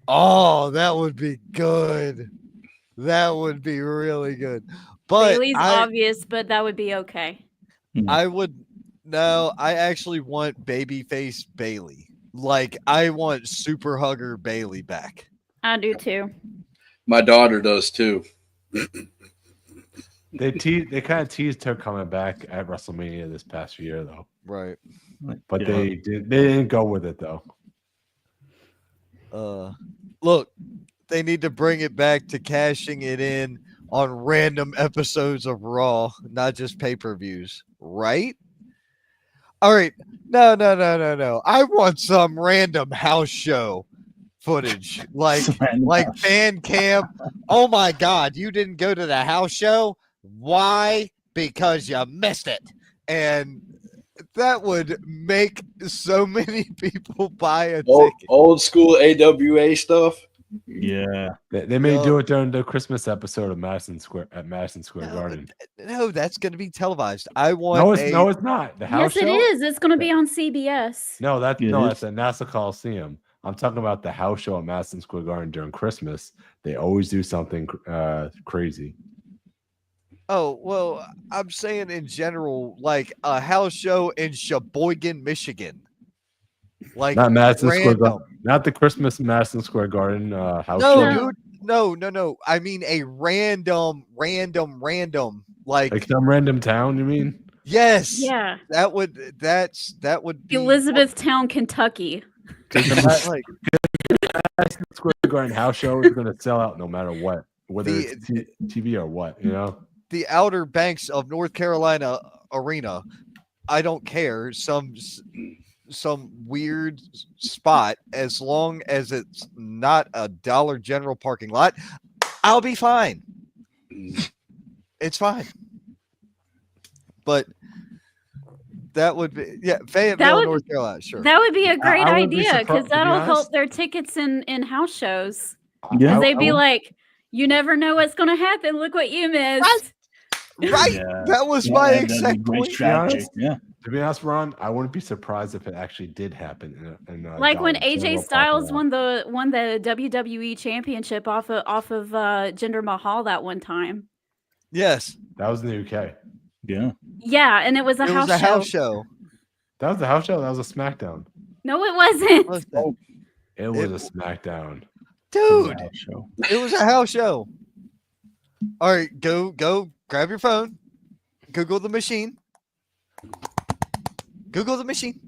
Oh, that would be good. That would be really good. But
Bailey's obvious, but that would be okay.
I actually want babyface Bailey. Like, I want super hugger Bailey back.
I do too.
My daughter does too.
They kind of teased her coming back at WrestleMania this past year, though.
Right.
But they didn't go with it, though.
Look, they need to bring it back to cashing it in on random episodes of Raw, not just pay-per-views, right? All right. No. I want some random house show footage, like fan camp. Oh my God, you didn't go to the house show? Why? Because you missed it. And that would make so many people buy a ticket.
Old school AWA stuff.
Yeah,
they may do it during the Christmas episode of Madison Square Garden.
No, that's going to be televised. I want.
No, it's not. The house
yes,
show?
it is. It's going to be on CBS.
No, that's at Nassau Coliseum. I'm talking about the house show at Madison Square Garden during Christmas. They always do something crazy.
Oh, well, I'm saying in general, like a house show in Sheboygan, Michigan. Like
not Madison Square Garden, not the Christmas Madison Square Garden house show.
Dude, no. I mean a random, like
some random town. You mean?
Yes.
Yeah.
That would be
Elizabethtown, Kentucky.
Because
like
Madison Square Garden house show is going to sell out no matter what, whether
The-
it's TV or what, you know?
the Outer Banks of North Carolina Arena. I don't care. Some weird spot, as long as it's not a Dollar General parking lot, I'll be fine. It's fine. But that would be Fayetteville, North Carolina. Sure.
That would be a great
I would be
idea, because
to be
that'll
honest,
help their tickets in house shows.
Yeah.
Because they'd be like, you never know what's going to happen. Look what you missed.
Right.
Yeah.
That was
Yeah,
my
that'd be
exact
great
point.
strategy.
honest,
Yeah.
to be honest, Ron, I wouldn't be surprised if it actually did happen.
Like when
Dollar
AJ
General
Styles
parking
won the WWE championship off of Jinder Mahal that one time.
Yes.
lot. That was in the UK.
Yeah.
Yeah, and it was a
It
house
was a
show.
house show.
That was the house show. That was a SmackDown.
No, it wasn't.
What's that?
It was a SmackDown.
Dude,
House show.
it was a house show. All right, go grab your phone. Google the machine. Google the machine.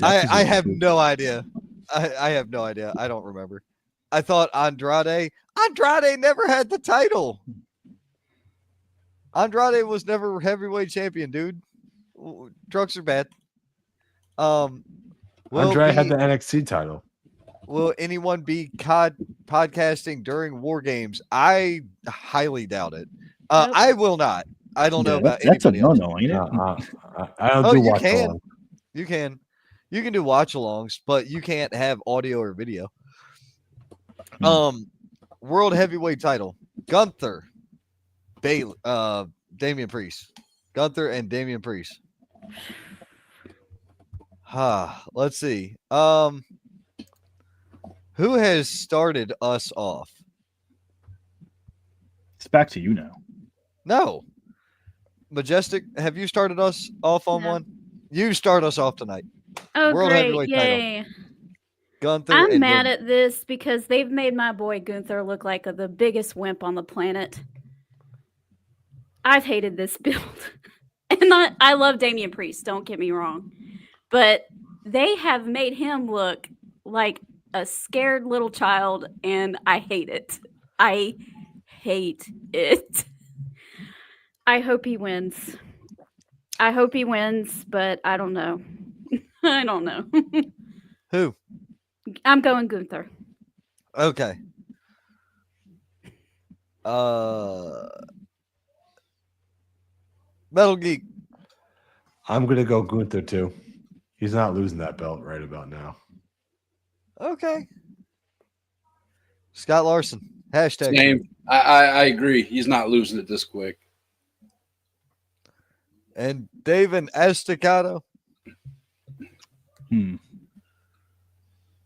I have no idea. I have no idea. I don't remember. I thought Andrade never had the title. Andrade was never heavyweight champion, dude. Drugs are bad. will
Andre had
be-
the NXT title.
Will anyone be podcasting during War Games? I highly doubt it.
Nope.
I will not. I don't know about
that's a
anybody else.
no-no, ain't it?
I don't
Oh,
do
you
watch
can.
along.
You can do watch alongs, but you can't have audio or video. World heavyweight title. Gunther. Damian Priest. Gunther and Damian Priest. Let's see. Who has started us off?
It's back to you now.
No. Majestic, have you started us off on
No.
one? You start us off tonight.
Oh,
World
great.
heavyweight title.
Yay.
Gunther.
I'm
and
mad
Damian.
at this because they've made my boy Gunther look like the biggest wimp on the planet. I've hated this build. And I love Damian Priest, don't get me wrong. But they have made him look like a scared little child, and I hate it. I hate it. I hope he wins. But I don't know. I don't know.
Who?
I'm going Gunther.
Okay. Metal Geek.
I'm gonna go Gunther too. He's not losing that belt right about now.
Okay. Scott Larson. Hashtag.
Same. I agree. He's not losing it this quick.
And David Estacado.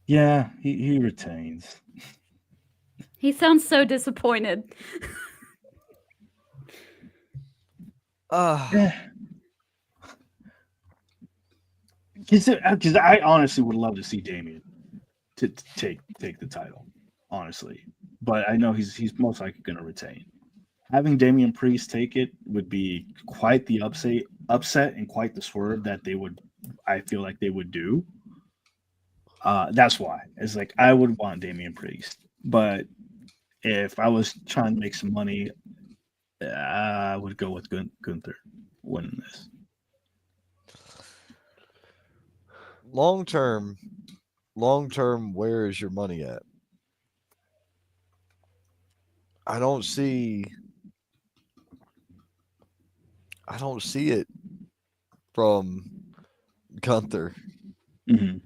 Yeah, he retains.
He sounds so disappointed.
Because I honestly would love to see Damian to take the title, honestly. But I know he's most likely going to retain. Having Damian Priest take it would be quite the upset and quite the swerve that I feel like they would do. That's why. It's like I would want Damian Priest. But if I was trying to make some money, I would go with Gunther winning this.
Long term, where is your money at? I don't see it from Gunther.
Mm-hmm.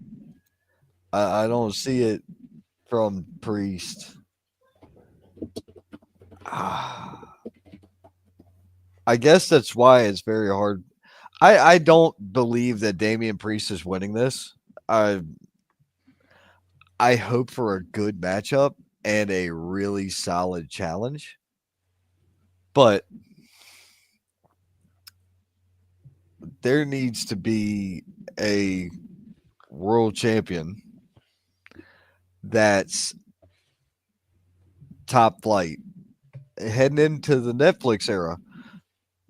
I don't see it from Priest. I guess that's why it's very hard. I don't believe that Damian Priest is winning this. I hope for a good matchup and a really solid challenge. But there needs to be a world champion that's top flight. Heading into the Netflix era,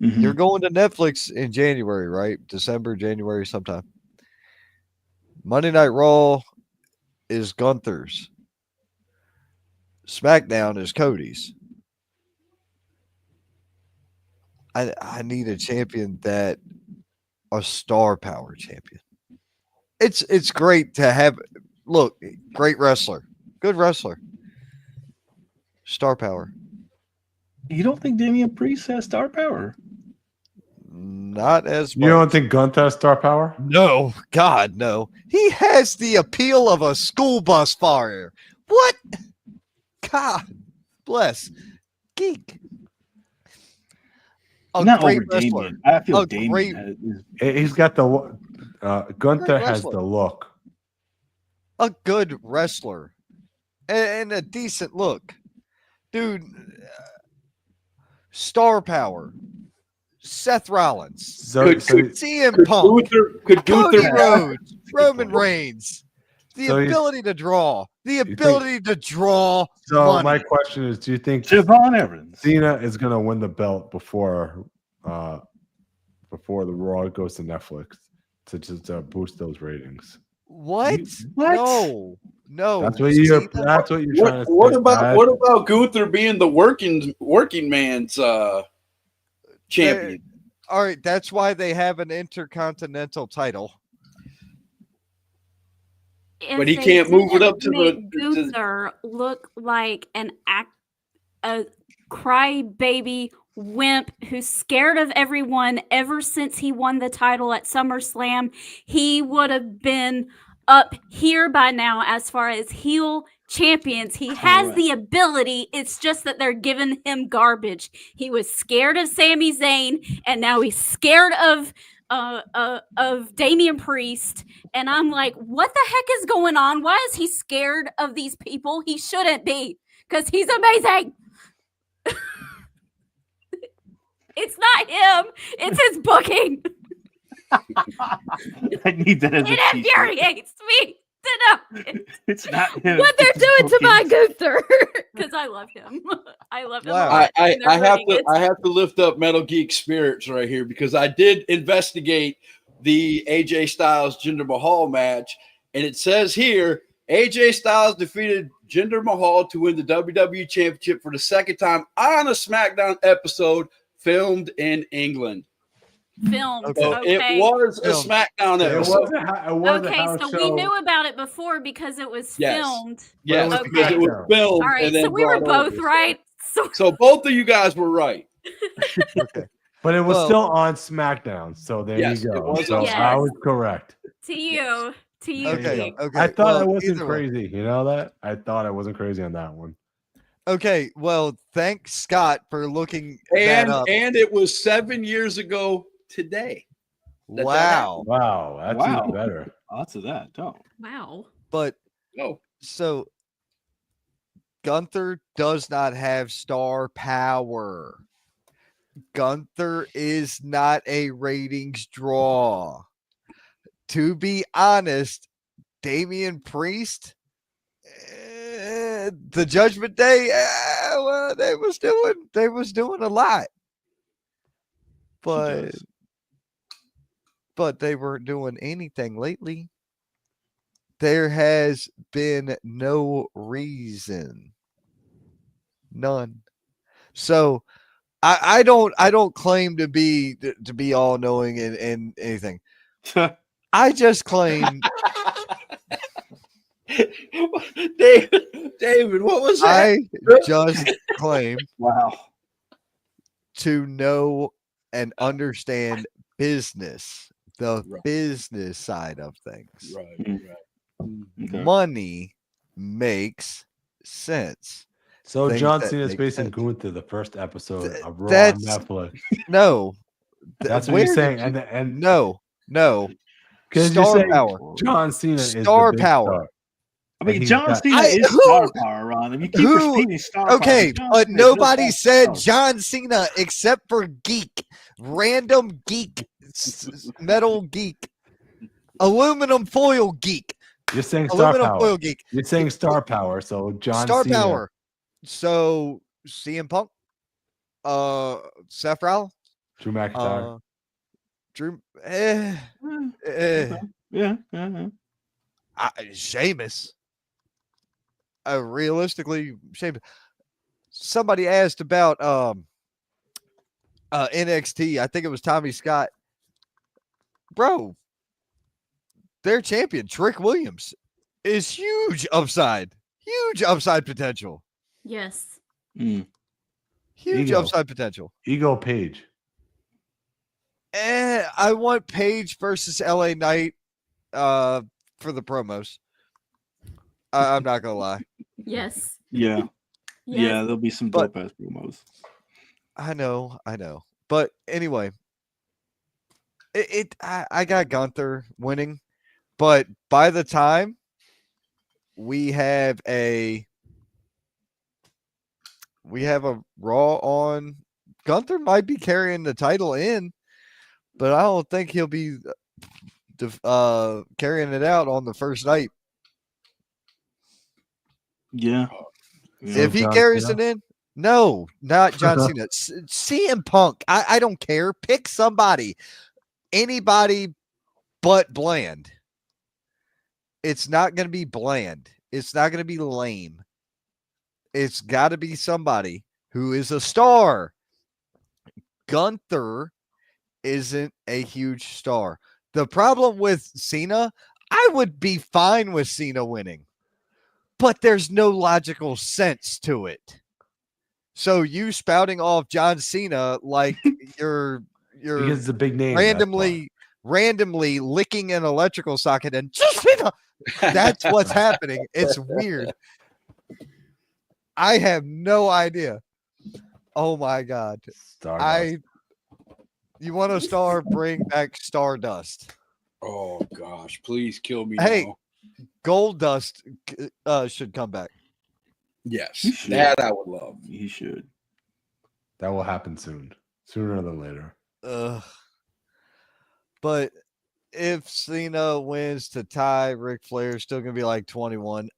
You're going to Netflix in January, right? December, January, sometime. Monday Night Raw is Gunther's. SmackDown is Cody's. I need a champion that a star power champion. It's great to have. Look, great wrestler, good wrestler, star power.
You don't think Damian Priest has star power?
Not as much.
You don't think Gunther has star power?
No, God, no. He has the appeal of a school bus fire. What? God bless. Geek. A
Not
great
over
wrestler.
Damian. I feel
A great-
Damian
He's got the Gunther
Great
has
wrestler.
the look.
A good wrestler. And a decent look. Dude, star power. Seth Rollins.
So,
Could-
so,
CM Punk.
Could
Cody
Gunther have,
Rhodes. Roman Reigns. The
So he's-
ability to draw. The
think-
ability to draw
so
money.
my question is: do you think
Javon Evans.
Cena is going to win the belt before the Raw goes to Netflix to boost those ratings?
What?
What?
No.
That's what you're.
Cena-
That's what you're trying to.
what
say,
about
Brad.
what about Gunther being the working man's champion?
All right, that's why they have an intercontinental title.
But he
If they
can't move it
didn't
up to the-
make Gunther look like a crybaby wimp who's scared of everyone ever since he won the title at SummerSlam, he would have been up here by now as far as heel champions. He has
Correct.
the ability. It's just that they're giving him garbage. He was scared of Sami Zayn, and now he's scared of Damian Priest. And I'm like, what the heck is going on? Why is he scared of these people? He shouldn't be, because he's amazing. It's not him. It's his booking.
I need that as
It
a t-shirt.
infuriates me to know
It's not him.
what they're
it's
doing to my
bookings.
Gunther. Because I love him. I love him.
Wow.
A lot,
I
and they're
have
hurting
to
it.
I have to lift up Metal Geek spirits right here because I did investigate the AJ Styles Jinder Mahal match, and it says here AJ Styles defeated Jinder Mahal to win the WWE Championship for the second time on a SmackDown episode filmed in England.
Filmed.
Okay.
So
Okay.
it was a
Filmed.
SmackDown
It
episode.
wasn't. It wasn't
Okay,
house
so
show.
we knew about it before because it was
Yes.
filmed.
Yes,
was
because it was
SmackDown.
filmed.
All right,
and then
so we were
brought
both
over.
right.
So both of you guys were right.
Okay.
But it was
Well-
still on SmackDown, so there
Yes,
you
it
go.
was
So
on
I
Yes.
was correct.
To you. To you.
Okay.
Geek.
Okay.
I thought
well,
I wasn't
either way.
crazy. You know that? I thought I wasn't crazy on that one.
Okay. Well, thanks, Scott, for looking that
And
up.
it was 7 years ago today. that
Wow.
Wow, that's
Wow.
even better.
Lots of that. Don't.
Wow.
But
Oh,
so Gunther does not have star power. Gunther is not a ratings draw. To be honest, Damian Priest, the Judgment Day, well, they was doing a lot, but they weren't doing anything lately. There has been no reason, none. So I don't claim to be all knowing and anything. I just claim
David, what was that?
I just claim
Wow.
to know and understand business, the
Right.
business side of things.
Right,
Mhm.
right.
Okay.
Money makes sense.
So
Things
John
that
Cena's
make
facing
sense.
Gunther the first episode of Raw on
that's-
Netflix.
No,
That's what
where
you're saying.
did you-
And
no,
because you're
star
saying
power.
John Cena is the
Star
big
power.
star.
I mean,
he's
John
got-
Cena is star power, Ron. If you keep
who-
repeating star power.
Okay,
John
but
Cena is
nobody
just
said
power.
John Cena except for geek, random geek, metal geek, aluminum foil geek,
You're saying star
aluminum
power.
foil geek,
You're saying star power. So John
star
Cena.
power. So CM Punk, Seth Rollins,
Drew McIntyre.
Drew,
Okay. Yeah.
Sheamus. Realistically, Sheamus. Somebody asked about NXT. I think it was Tommy Scott. Bro, their champion, Trick Williams, is huge upside potential.
Yes.
Mm.
Huge
Ego.
upside potential.
Ego Page.
I want Paige versus LA Knight for the promos. I'm not gonna lie.
Yes.
Yeah.
Yes.
Yeah, there'll be some
But-
dope ass promos.
I know. But anyway, I got Gunther winning, but by the time we have a Raw on, Gunther might be carrying the title in, but I don't think he'll be carrying it out on the first night.
Yeah.
If he
John
carries
Cena?
it in, no, not John Cena. CM Punk. I don't care. Pick somebody, anybody but Bland. It's not going to be Bland. It's not going to be lame. It's got to be somebody who is a star. Gunther isn't a huge star. The problem with Cena, I would be fine with Cena winning, but there's no logical sense to it. So you spouting off John Cena like you're
Because it's a big name.
randomly licking an electrical socket and that's what's happening. It's weird. I have no idea. Oh my God. You want a star? Bring back Stardust.
Oh gosh, please kill me.
Hey,
now.
Gold Dust should come back.
Yes,
You should.
that I would love.
He should.
That will happen soon. Sooner than later.
But if Cena wins to tie, Ric Flair's still gonna be like 21.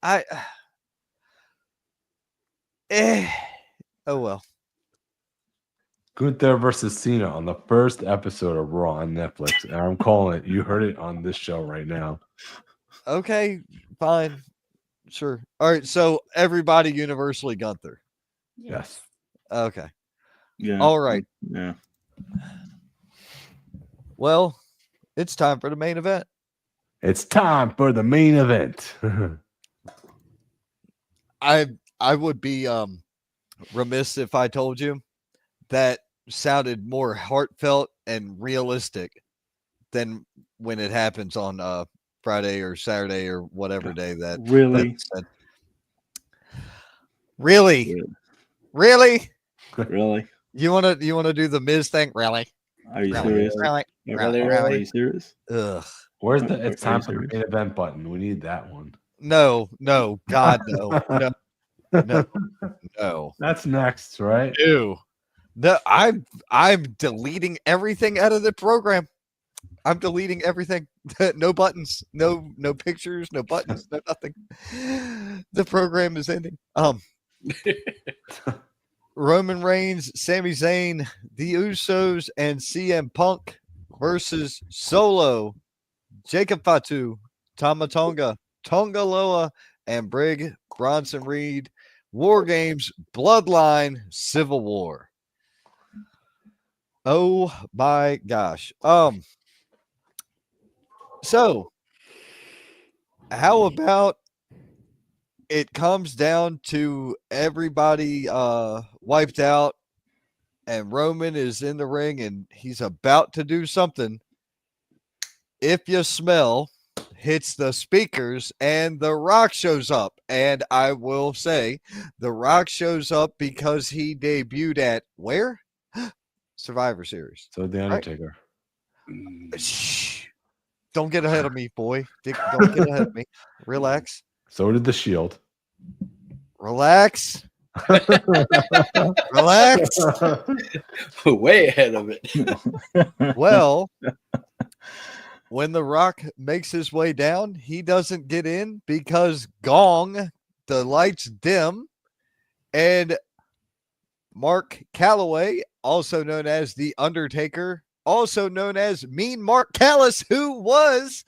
Oh well.
Gunther versus Cena on the first episode of Raw on Netflix. And I'm calling it. You heard it on this show right now.
Okay, fine. Sure. All right, so everybody universally Gunther.
Yes.
Okay.
Yeah.
All right.
Yeah.
Well, it's time for the main event.
It's time for the main event.
I would be remiss if I told you that sounded more heartfelt and realistic than when it happens on Friday or Saturday or whatever day that
Really?
Really?
Really?
You wanna do the Miz thing? Really?
Are you
Really?
serious?
Really?
Are you serious?
Ugh.
Where's the it's
Are you
time for the
serious?
main event button? We need that one.
No, God, no.
That's next, right?
Ew. No, I'm deleting everything out of the program. I'm deleting everything. No buttons, no pictures, no buttons, no nothing. The program is ending. Roman Reigns, Sami Zayn, The Usos, and CM Punk versus Solo, Jacob Fatu, Tama Tonga, Tonga Loa, and Brig Bronson Reed. War Games, Bloodline, Civil War. Oh my gosh. So how about it comes down to everybody wiped out and Roman is in the ring and he's about to do something. If you smell, hits the speakers and The Rock shows up. And I will say The Rock shows up because he debuted at where? Survivor Series.
So the Undertaker.
Shh. Don't get ahead of me, boy. Dick, don't get ahead of me. Relax.
So did the Shield.
Relax. Relax.
Way ahead of it.
Well, when The Rock makes his way down, he doesn't get in because gong, the lights dim, and Mark Calloway, also known as The Undertaker, also known as Mean Mark Callis, who was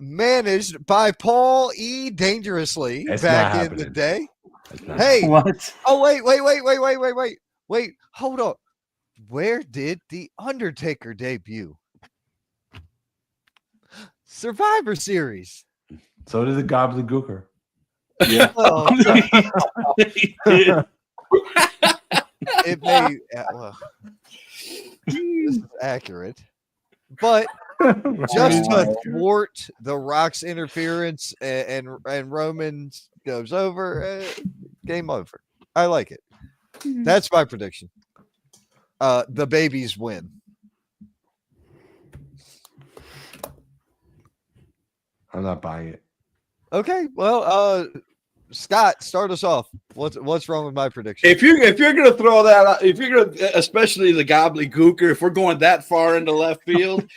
managed by Paul E. Dangerously
It's
back
not
in the
happening.
day.
It's not
Hey,
What?
oh, wait, hold on. Where did The Undertaker debut? Survivor Series.
So did the Gobbledygooker.
Yeah.
Well,
He did.
it may, well, this is accurate, but just to
Wow.
thwart the Rock's interference and Roman goes over, game over. I like it.
Mhm.
That's my prediction. The babies win.
I'm not buying it.
Okay, well, Scott, start us off. What's wrong with my prediction?
If you're gonna throw that out, if you're gonna, especially the gobbledygooker, if we're going that far into left field,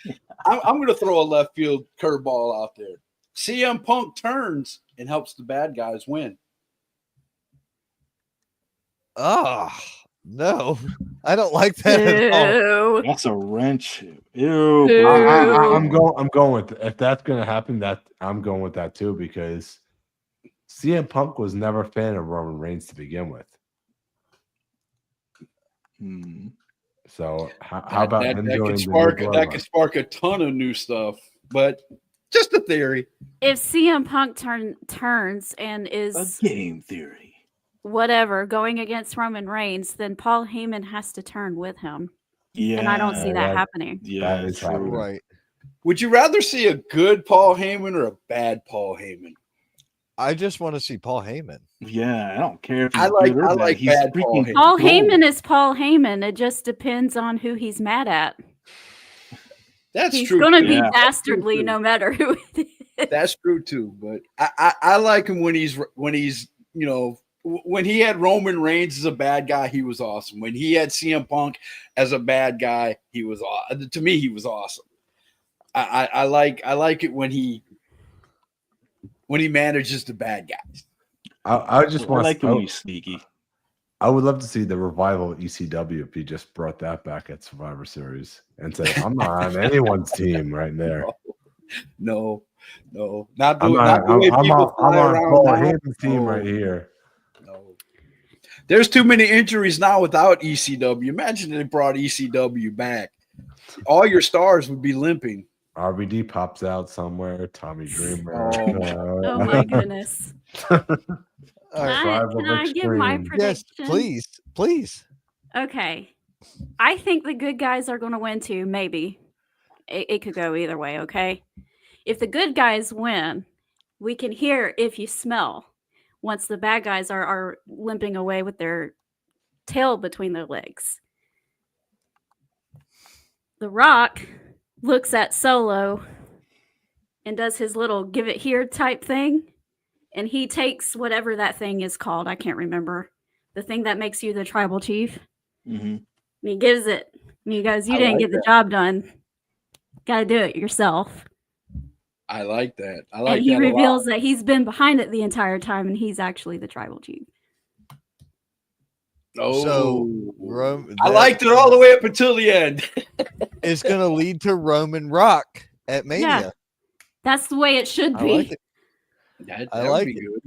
I'm gonna throw a left field curveball out there. CM Punk turns and helps the bad guys win.
Ah, no, I don't like that at all.
Ew.
That's a wrench. Ew.
Ew.
I'm going with if that's gonna happen. That I'm going with that too because CM Punk was never a fan of Roman Reigns to begin with.
Hmm.
So how about
that
him
could
doing
spark
the new
that
bloodline?
could spark a ton of new stuff, but just a theory.
If CM Punk turns and
A
is
game theory.
whatever going against Roman Reigns, then Paul Heyman has to turn with him,
Yeah.
and I don't see that
that-
happening.
Yeah,
That is
true.
happening.
Right.
Would you rather see a good Paul Heyman or a bad Paul Heyman?
I just want to see Paul Heyman.
Yeah, I don't care if he's
I like-
good or
I
bad.
like
He's
bad Paul
freaking
Heyman.
Paul
gold.
Heyman is Paul Heyman. It just depends on who he's mad at.
That's
He's
true.
going to
too.
be
Yeah.
dastardly
True,
no matter who it is.
That's true too. But I like him when he's when he had Roman Reigns as a bad guy, he was awesome. When he had CM Punk as a bad guy, he was to me he was awesome. I like it when he manages the bad guys.
I just
I
want
like it when he's sneaky.
I would love to see the revival of ECW if he just brought that back at Survivor Series and say, I'm not on anyone's team right there.
No, not
I'm
the
on
way people fly around
Paul
now.
Heyman's team
No.
right here.
No. There's too many injuries now without ECW. Imagine if they brought ECW back. All your stars would be limping.
RVD pops out somewhere. Tommy Dreamer.
Oh my goodness.
All right.
Tribe
Can
of
I give my
Extreme.
Yes,
prediction?
please.
Okay. I think the good guys are going to win too, maybe. It could go either way, okay? If the good guys win, we can hear If You Smell once the bad guys are limping away with their tail between their legs. The Rock looks at Solo and does his little give it here type thing. And he takes whatever that thing is called. I can't remember. The thing that makes you the tribal chief.
Mhm.
And he gives it. And he goes, you
I
didn't
like
get the job done. Got to do it yourself.
I like that. I like
And he
that a lot.
reveals that he's been behind it the entire time and he's actually the tribal chief.
Oh,
So
I liked it all the way up until the end.
It's going to lead to Roman Rock at Mania.
Yeah. That's the way it should
I
be.
like it.
That
I
would
like
be
it.
good.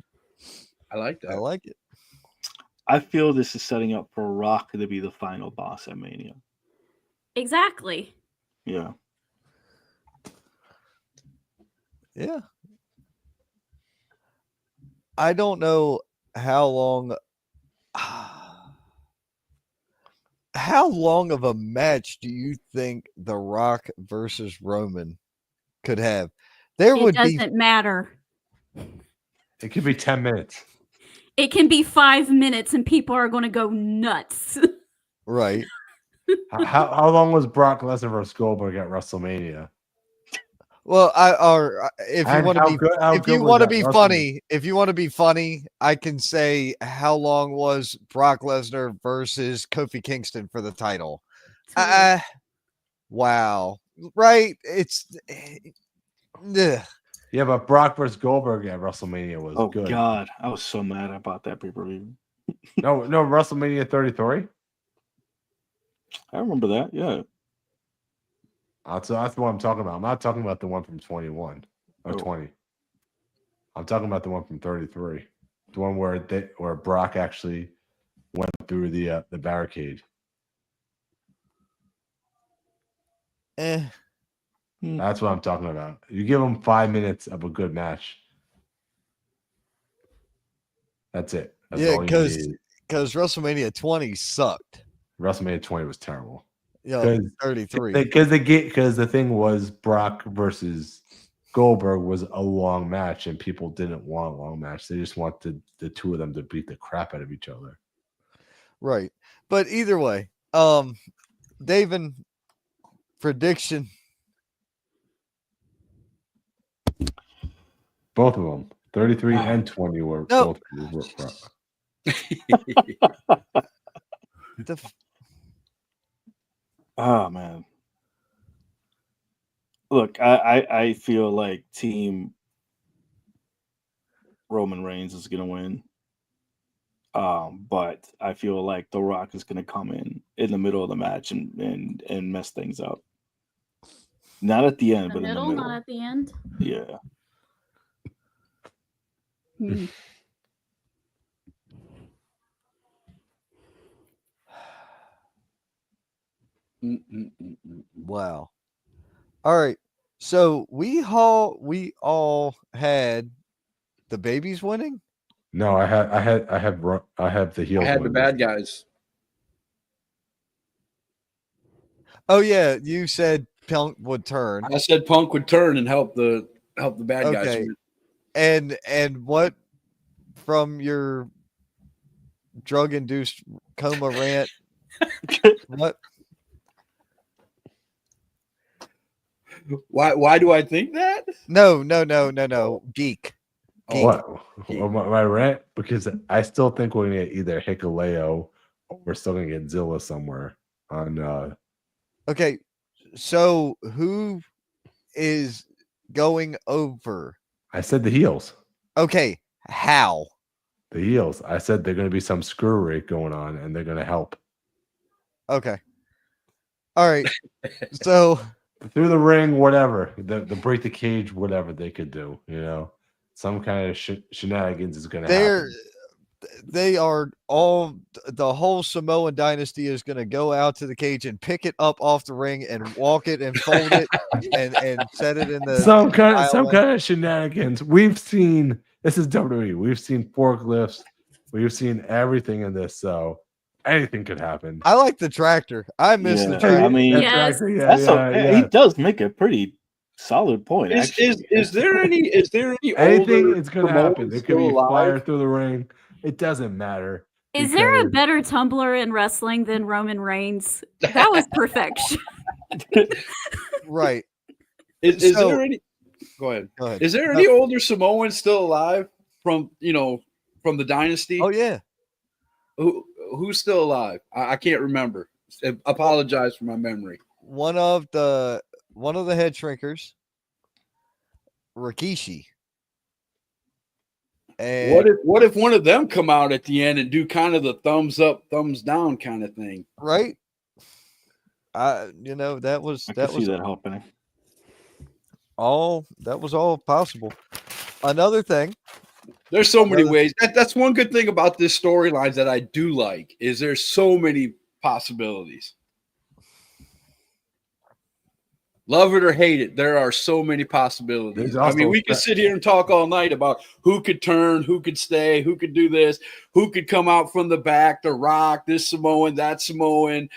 I like that.
I like it.
I feel this is setting up for Rock to be the final boss at Mania.
Exactly.
Yeah.
Yeah. I don't know how long of a match do you think The Rock versus Roman could have? There
It
would be
doesn't matter.
It could be 10 minutes.
It can be 5 minutes and people are going to go nuts.
right.
How long was Brock Lesnar versus Goldberg at WrestleMania?
Well, if you
And
want to
how
be
good- how
if
good
you
was
want to
that
be
WrestleMania?
funny, I can say how long was Brock Lesnar versus Kofi Kingston for the title? Wow. Right? It's ugh.
Yeah, but Brock versus Goldberg at WrestleMania was
Oh
good.
God, I was so mad about that pay-per-view.
No, WrestleMania 33.
I remember that. Yeah.
That's the one I'm talking about. I'm not talking about the one from 21 or 20. I'm talking about the one from 33. The one where Brock actually went through the barricade. That's what I'm talking about. You give them 5 minutes of a good match. That's it. That's all you need.
Because WrestleMania 20 sucked.
WrestleMania 20 was terrible.
Yeah, 33.
Because the thing was Brock versus Goldberg was a long match, and people didn't want a long match. They just wanted the two of them to beat the crap out of each other.
Right. But either way, David, prediction.
Both of them, 33 and 20 were both.
Oh man. Look, I feel like Team Roman Reigns is gonna win. But I feel like The Rock is gonna come in the middle of the match and mess things up. Not at the end, but in the middle.
Not at the end.
Yeah.
Wow. All right. So we all had the babies winning.
No, I have the heels.
I had the
winning.
bad guys.
Oh yeah, you said Punk would turn.
I said Punk would turn and help the bad guys.
Okay. And what from your drug-induced coma rant? What?
Why do I think that?
No. Geek.
What? My rant? Because I still think we're gonna get either Hikuleo or we're still gonna get Zilla somewhere on.
Okay, so who is going over?
I said the heels.
Okay, how?
The heels. I said they're gonna be some screwery going on, and they're gonna help.
Okay. All right. So
through the ring, whatever, the break the cage, whatever they could do, some kind of shenanigans is going to happen.
They are all, the whole Samoan dynasty is going to go out to the cage and pick it up off the ring and walk it and fold it and set it in the
some kind of shenanigans. We've seen, this is WWE. We've seen forklifts. We've seen everything in this. So anything could happen.
I like the tractor. I miss the tractor.
I mean, he does make a pretty solid point.
Is there any
anything is going to happen? There could be fire through the ring. It doesn't matter.
Is there a better tumbler in wrestling than Roman Reigns? That was perfection.
Right.
Is there any? Go ahead. Is there any older Samoans still alive from the dynasty?
Oh yeah.
Who's still alive? I can't remember. Apologize for my memory.
One of the head shrinkers, Rikishi. And
what if one of them come out at the end and do kind of the thumbs up, thumbs down kind of thing?
Right. That was
see that happening.
That was all possible. Another thing.
There's so many ways. That's one good thing about this storyline that I do like is there's so many possibilities. Love it or hate it, there are so many possibilities. I mean, we could sit here and talk all night about who could turn, who could stay, who could do this, who could come out from the back, The Rock, this Samoan, that Samoan.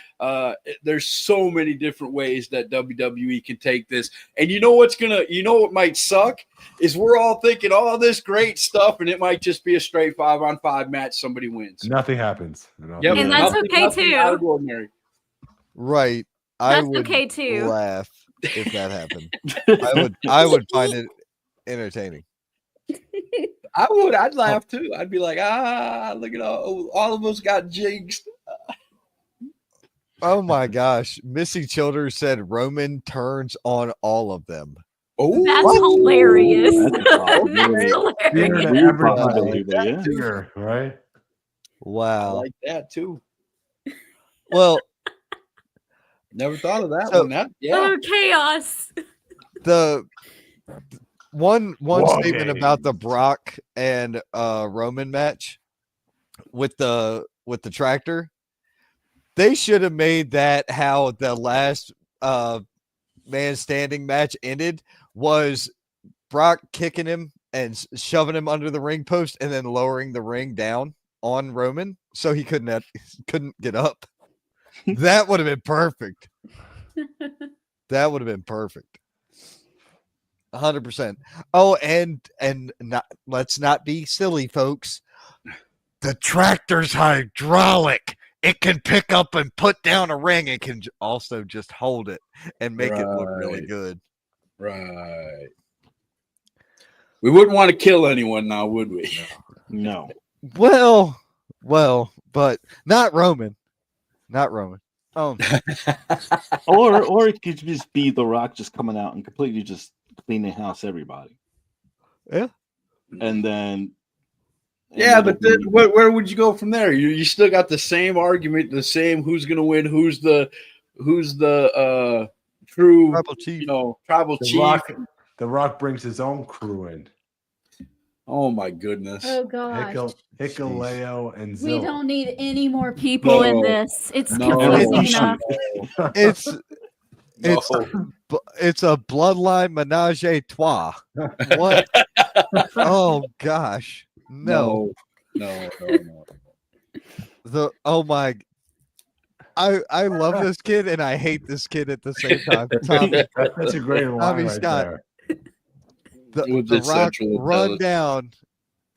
There's so many different ways that WWE can take this. And what might suck is we're all thinking all this great stuff, and it might just be a straight 5-on-5 match. Somebody wins.
Nothing happens.
Yep,
and that's okay too.
Right.
That's okay too.
Laugh if that happened. I would find it entertaining.
I'd laugh too. I'd be like, look at all of us got jinxed.
Oh my gosh. Missy Childers said Roman turns on all of them.
Oh, that's hilarious.
Right?
I
Wow.
like that too.
Well,
Never thought of that
So-
one. That yeah.
Oh, chaos.
the one
War
statement about the
games.
Brock and Roman match with the tractor, they should have made that how the last man standing match ended, was Brock kicking him and shoving him under the ring post and then lowering the ring down on Roman so he couldn't get up. That would have been perfect. That would have been perfect. 100%. Oh, and not, let's not be silly, folks. The tractor's hydraulic. It can pick up and put down a ring. It can also just hold it and make it look really
Right.
good.
Right. We wouldn't want to kill anyone now, would we?
No.
Well, but not Roman. Not Roman. Oh,
Or it could just be The Rock just coming out and completely just cleaning house everybody.
Yeah.
And then
Yeah,
it'll
but then
be-
where would you go from there? You still got the same argument, the same who's going to win, who's the true
tribal chief.
tribal
The
chief.
The Rock brings his own crew in.
Oh my goodness!
Oh gosh.
Hikaleo and
We
Zilla.
don't need any more people in
No.
this. It's
No.
confusing
It's-
enough.
It's
No.
it's a bloodline menage a trois. What? Oh gosh. No.
No.
Oh my. I love this kid and I hate this kid at the same time. Tommy,
That's a great line
Tommy
right
Scott.
there.
With
the
his
Rock
central
run
intelligence.
down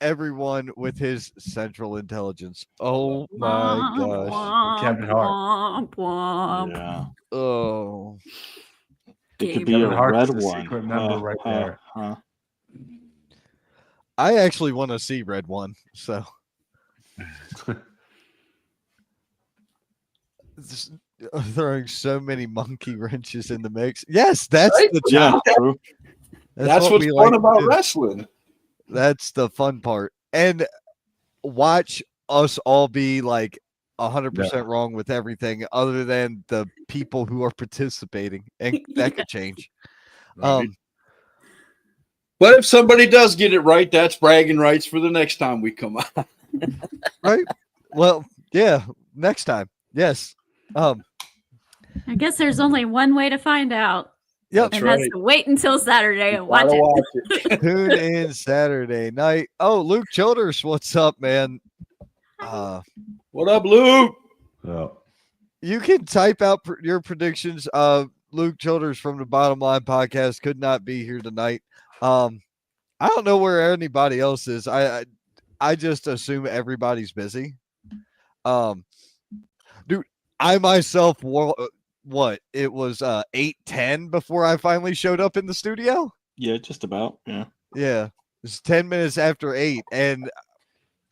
everyone with his central intelligence. Oh my gosh.
Kevin Hart.
Womp, womp.
yeah.
Oh.
It could be
Kevin
a
Hart's
red
the
one.
secret member right there.
I actually want to see Red One. So Just throwing so many monkey wrenches in the mix. Yes, that's
Right?
the
Yeah,
challenge.
true.
That's
what
what's
we
fun
like to
about
do.
wrestling.
That's the fun part. And watch us all be like 100% wrong with everything other than the people who are participating. And that could change.
Right. But if somebody does get it right, that's bragging rights for the next time we come out.
Right? Well, yeah, next time. Yes.
I guess there's only one way to find out.
Yep.
That's
And that's
right.
to wait until Saturday and watch
Gotta
it.
watch it.
Tune in Saturday night. Oh, Luke Childers, what's up, man?
What up, Luke?
Oh.
You can type out your predictions. Luke Childers from the Bottom Line Podcast could not be here tonight. I don't know where anybody else is. I just assume everybody's busy. Dude, I myself what? It was 8:10 before I finally showed up in the studio.
Yeah, just about. Yeah.
Yeah, it's 10 minutes after 8, and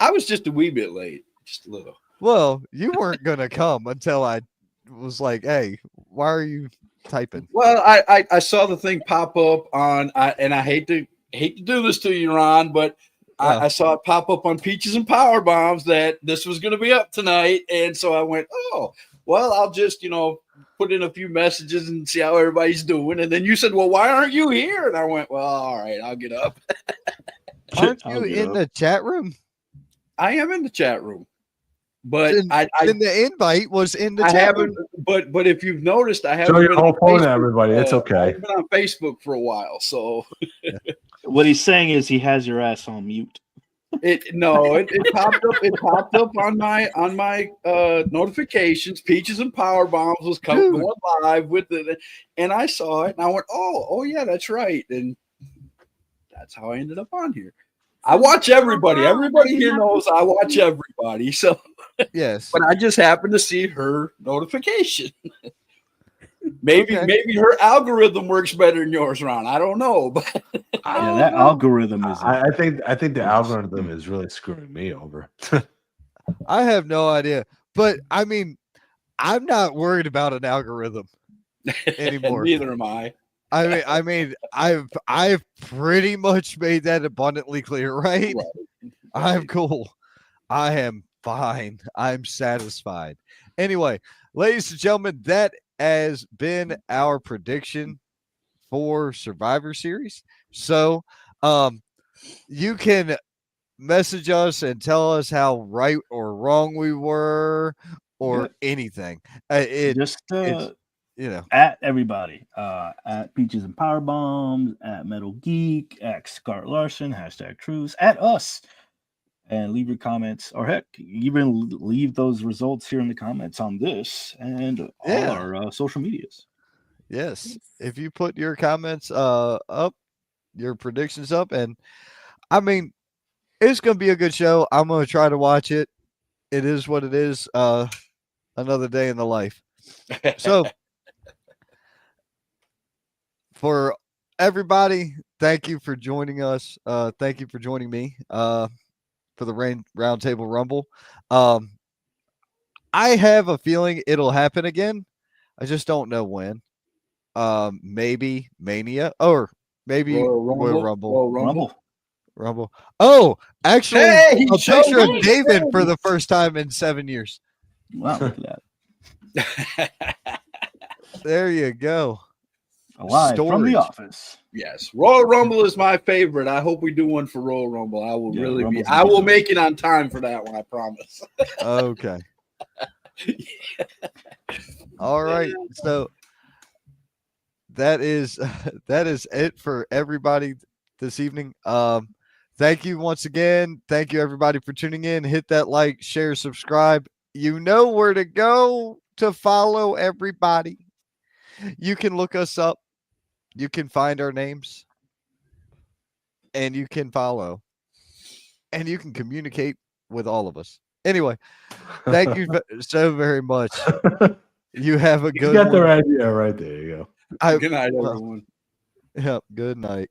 I was just a wee bit late, just a little.
well, you weren't gonna come until I was like, "Hey, why are you typing?"
Well, I saw the thing pop up and I hate to do this to you, Ron, but
Yeah.
I saw it pop up on Peaches and Power Bombs that this was going to be up tonight, and so I went, oh, well, I'll just put in a few messages and see how everybody's doing. And then you said, well, why aren't you here? And I went, well, all right, I'll get up.
Aren't
I'll
you
get
in
up.
the chat room?
I am in the chat room, but
Then
I
the invite was in the chat
haven't.
room.
But if you've noticed, I haven't
Show your
been
whole
on
phone to
Facebook,
everybody. It's
I
okay.
haven't been on Facebook for a while, so
What he's saying is he has your ass on mute.
it popped up. It popped up on my notifications. Peaches and Power Bombs was
Dude.
going live with it, and I saw it, and I went, oh yeah, that's right, and that's how I ended up on here. I watch everybody. Everybody here knows I watch everybody. So,
Yes.
but I just happened to see her notification. Maybe
Okay.
maybe her algorithm works better than yours, Ron. I don't know, but
Yeah, that algorithm is.
I think the algorithm is really screwing me over.
I have no idea. But I mean, I'm not worried about an algorithm anymore.
neither am I.
I mean, I've pretty much made that abundantly clear, right?
Right.
I'm cool. I am fine. I'm satisfied. Anyway, ladies and gentlemen, that has been our prediction for Survivor Series. So, you can message us and tell us how right or wrong we were, or anything. It's
at everybody, at Peaches and Power Bombs, at Metal Geek, at Scott Larson, #Truths, at us, and leave your comments, or heck, even leave those results here in the comments on this and all our social medias.
Yes, if you put your comments up, your predictions up, and I mean, it's gonna be a good show. I'm gonna try to watch it. It is what it is. Another day in the life. So for everybody, thank you for joining us. Thank you for joining me for the Roundtable Rumble. I have a feeling it'll happen again. I just don't know when. Maybe Mania, or maybe Royal Rumble. Rumble. Oh, actually,
Hey,
a picture of
Joey!
David for the first time in 7 years.
Wow, look at that.
There you go.
Live from the office.
Yes, Royal Rumble is my favorite. I hope we do one for Royal Rumble. I will really be.
Rumble's
I will make it on time for that one. I promise.
Okay. All right. So that is it for everybody this evening. Thank you once again. Thank you everybody for tuning in. Hit that like, share, subscribe. You know where to go to follow everybody. You can look us up. You can find our names. And you can follow. And you can communicate with all of us. Anyway, thank you so very much. You have a good
You got the idea right there. You go.
Good night, everyone.
Yeah, good night.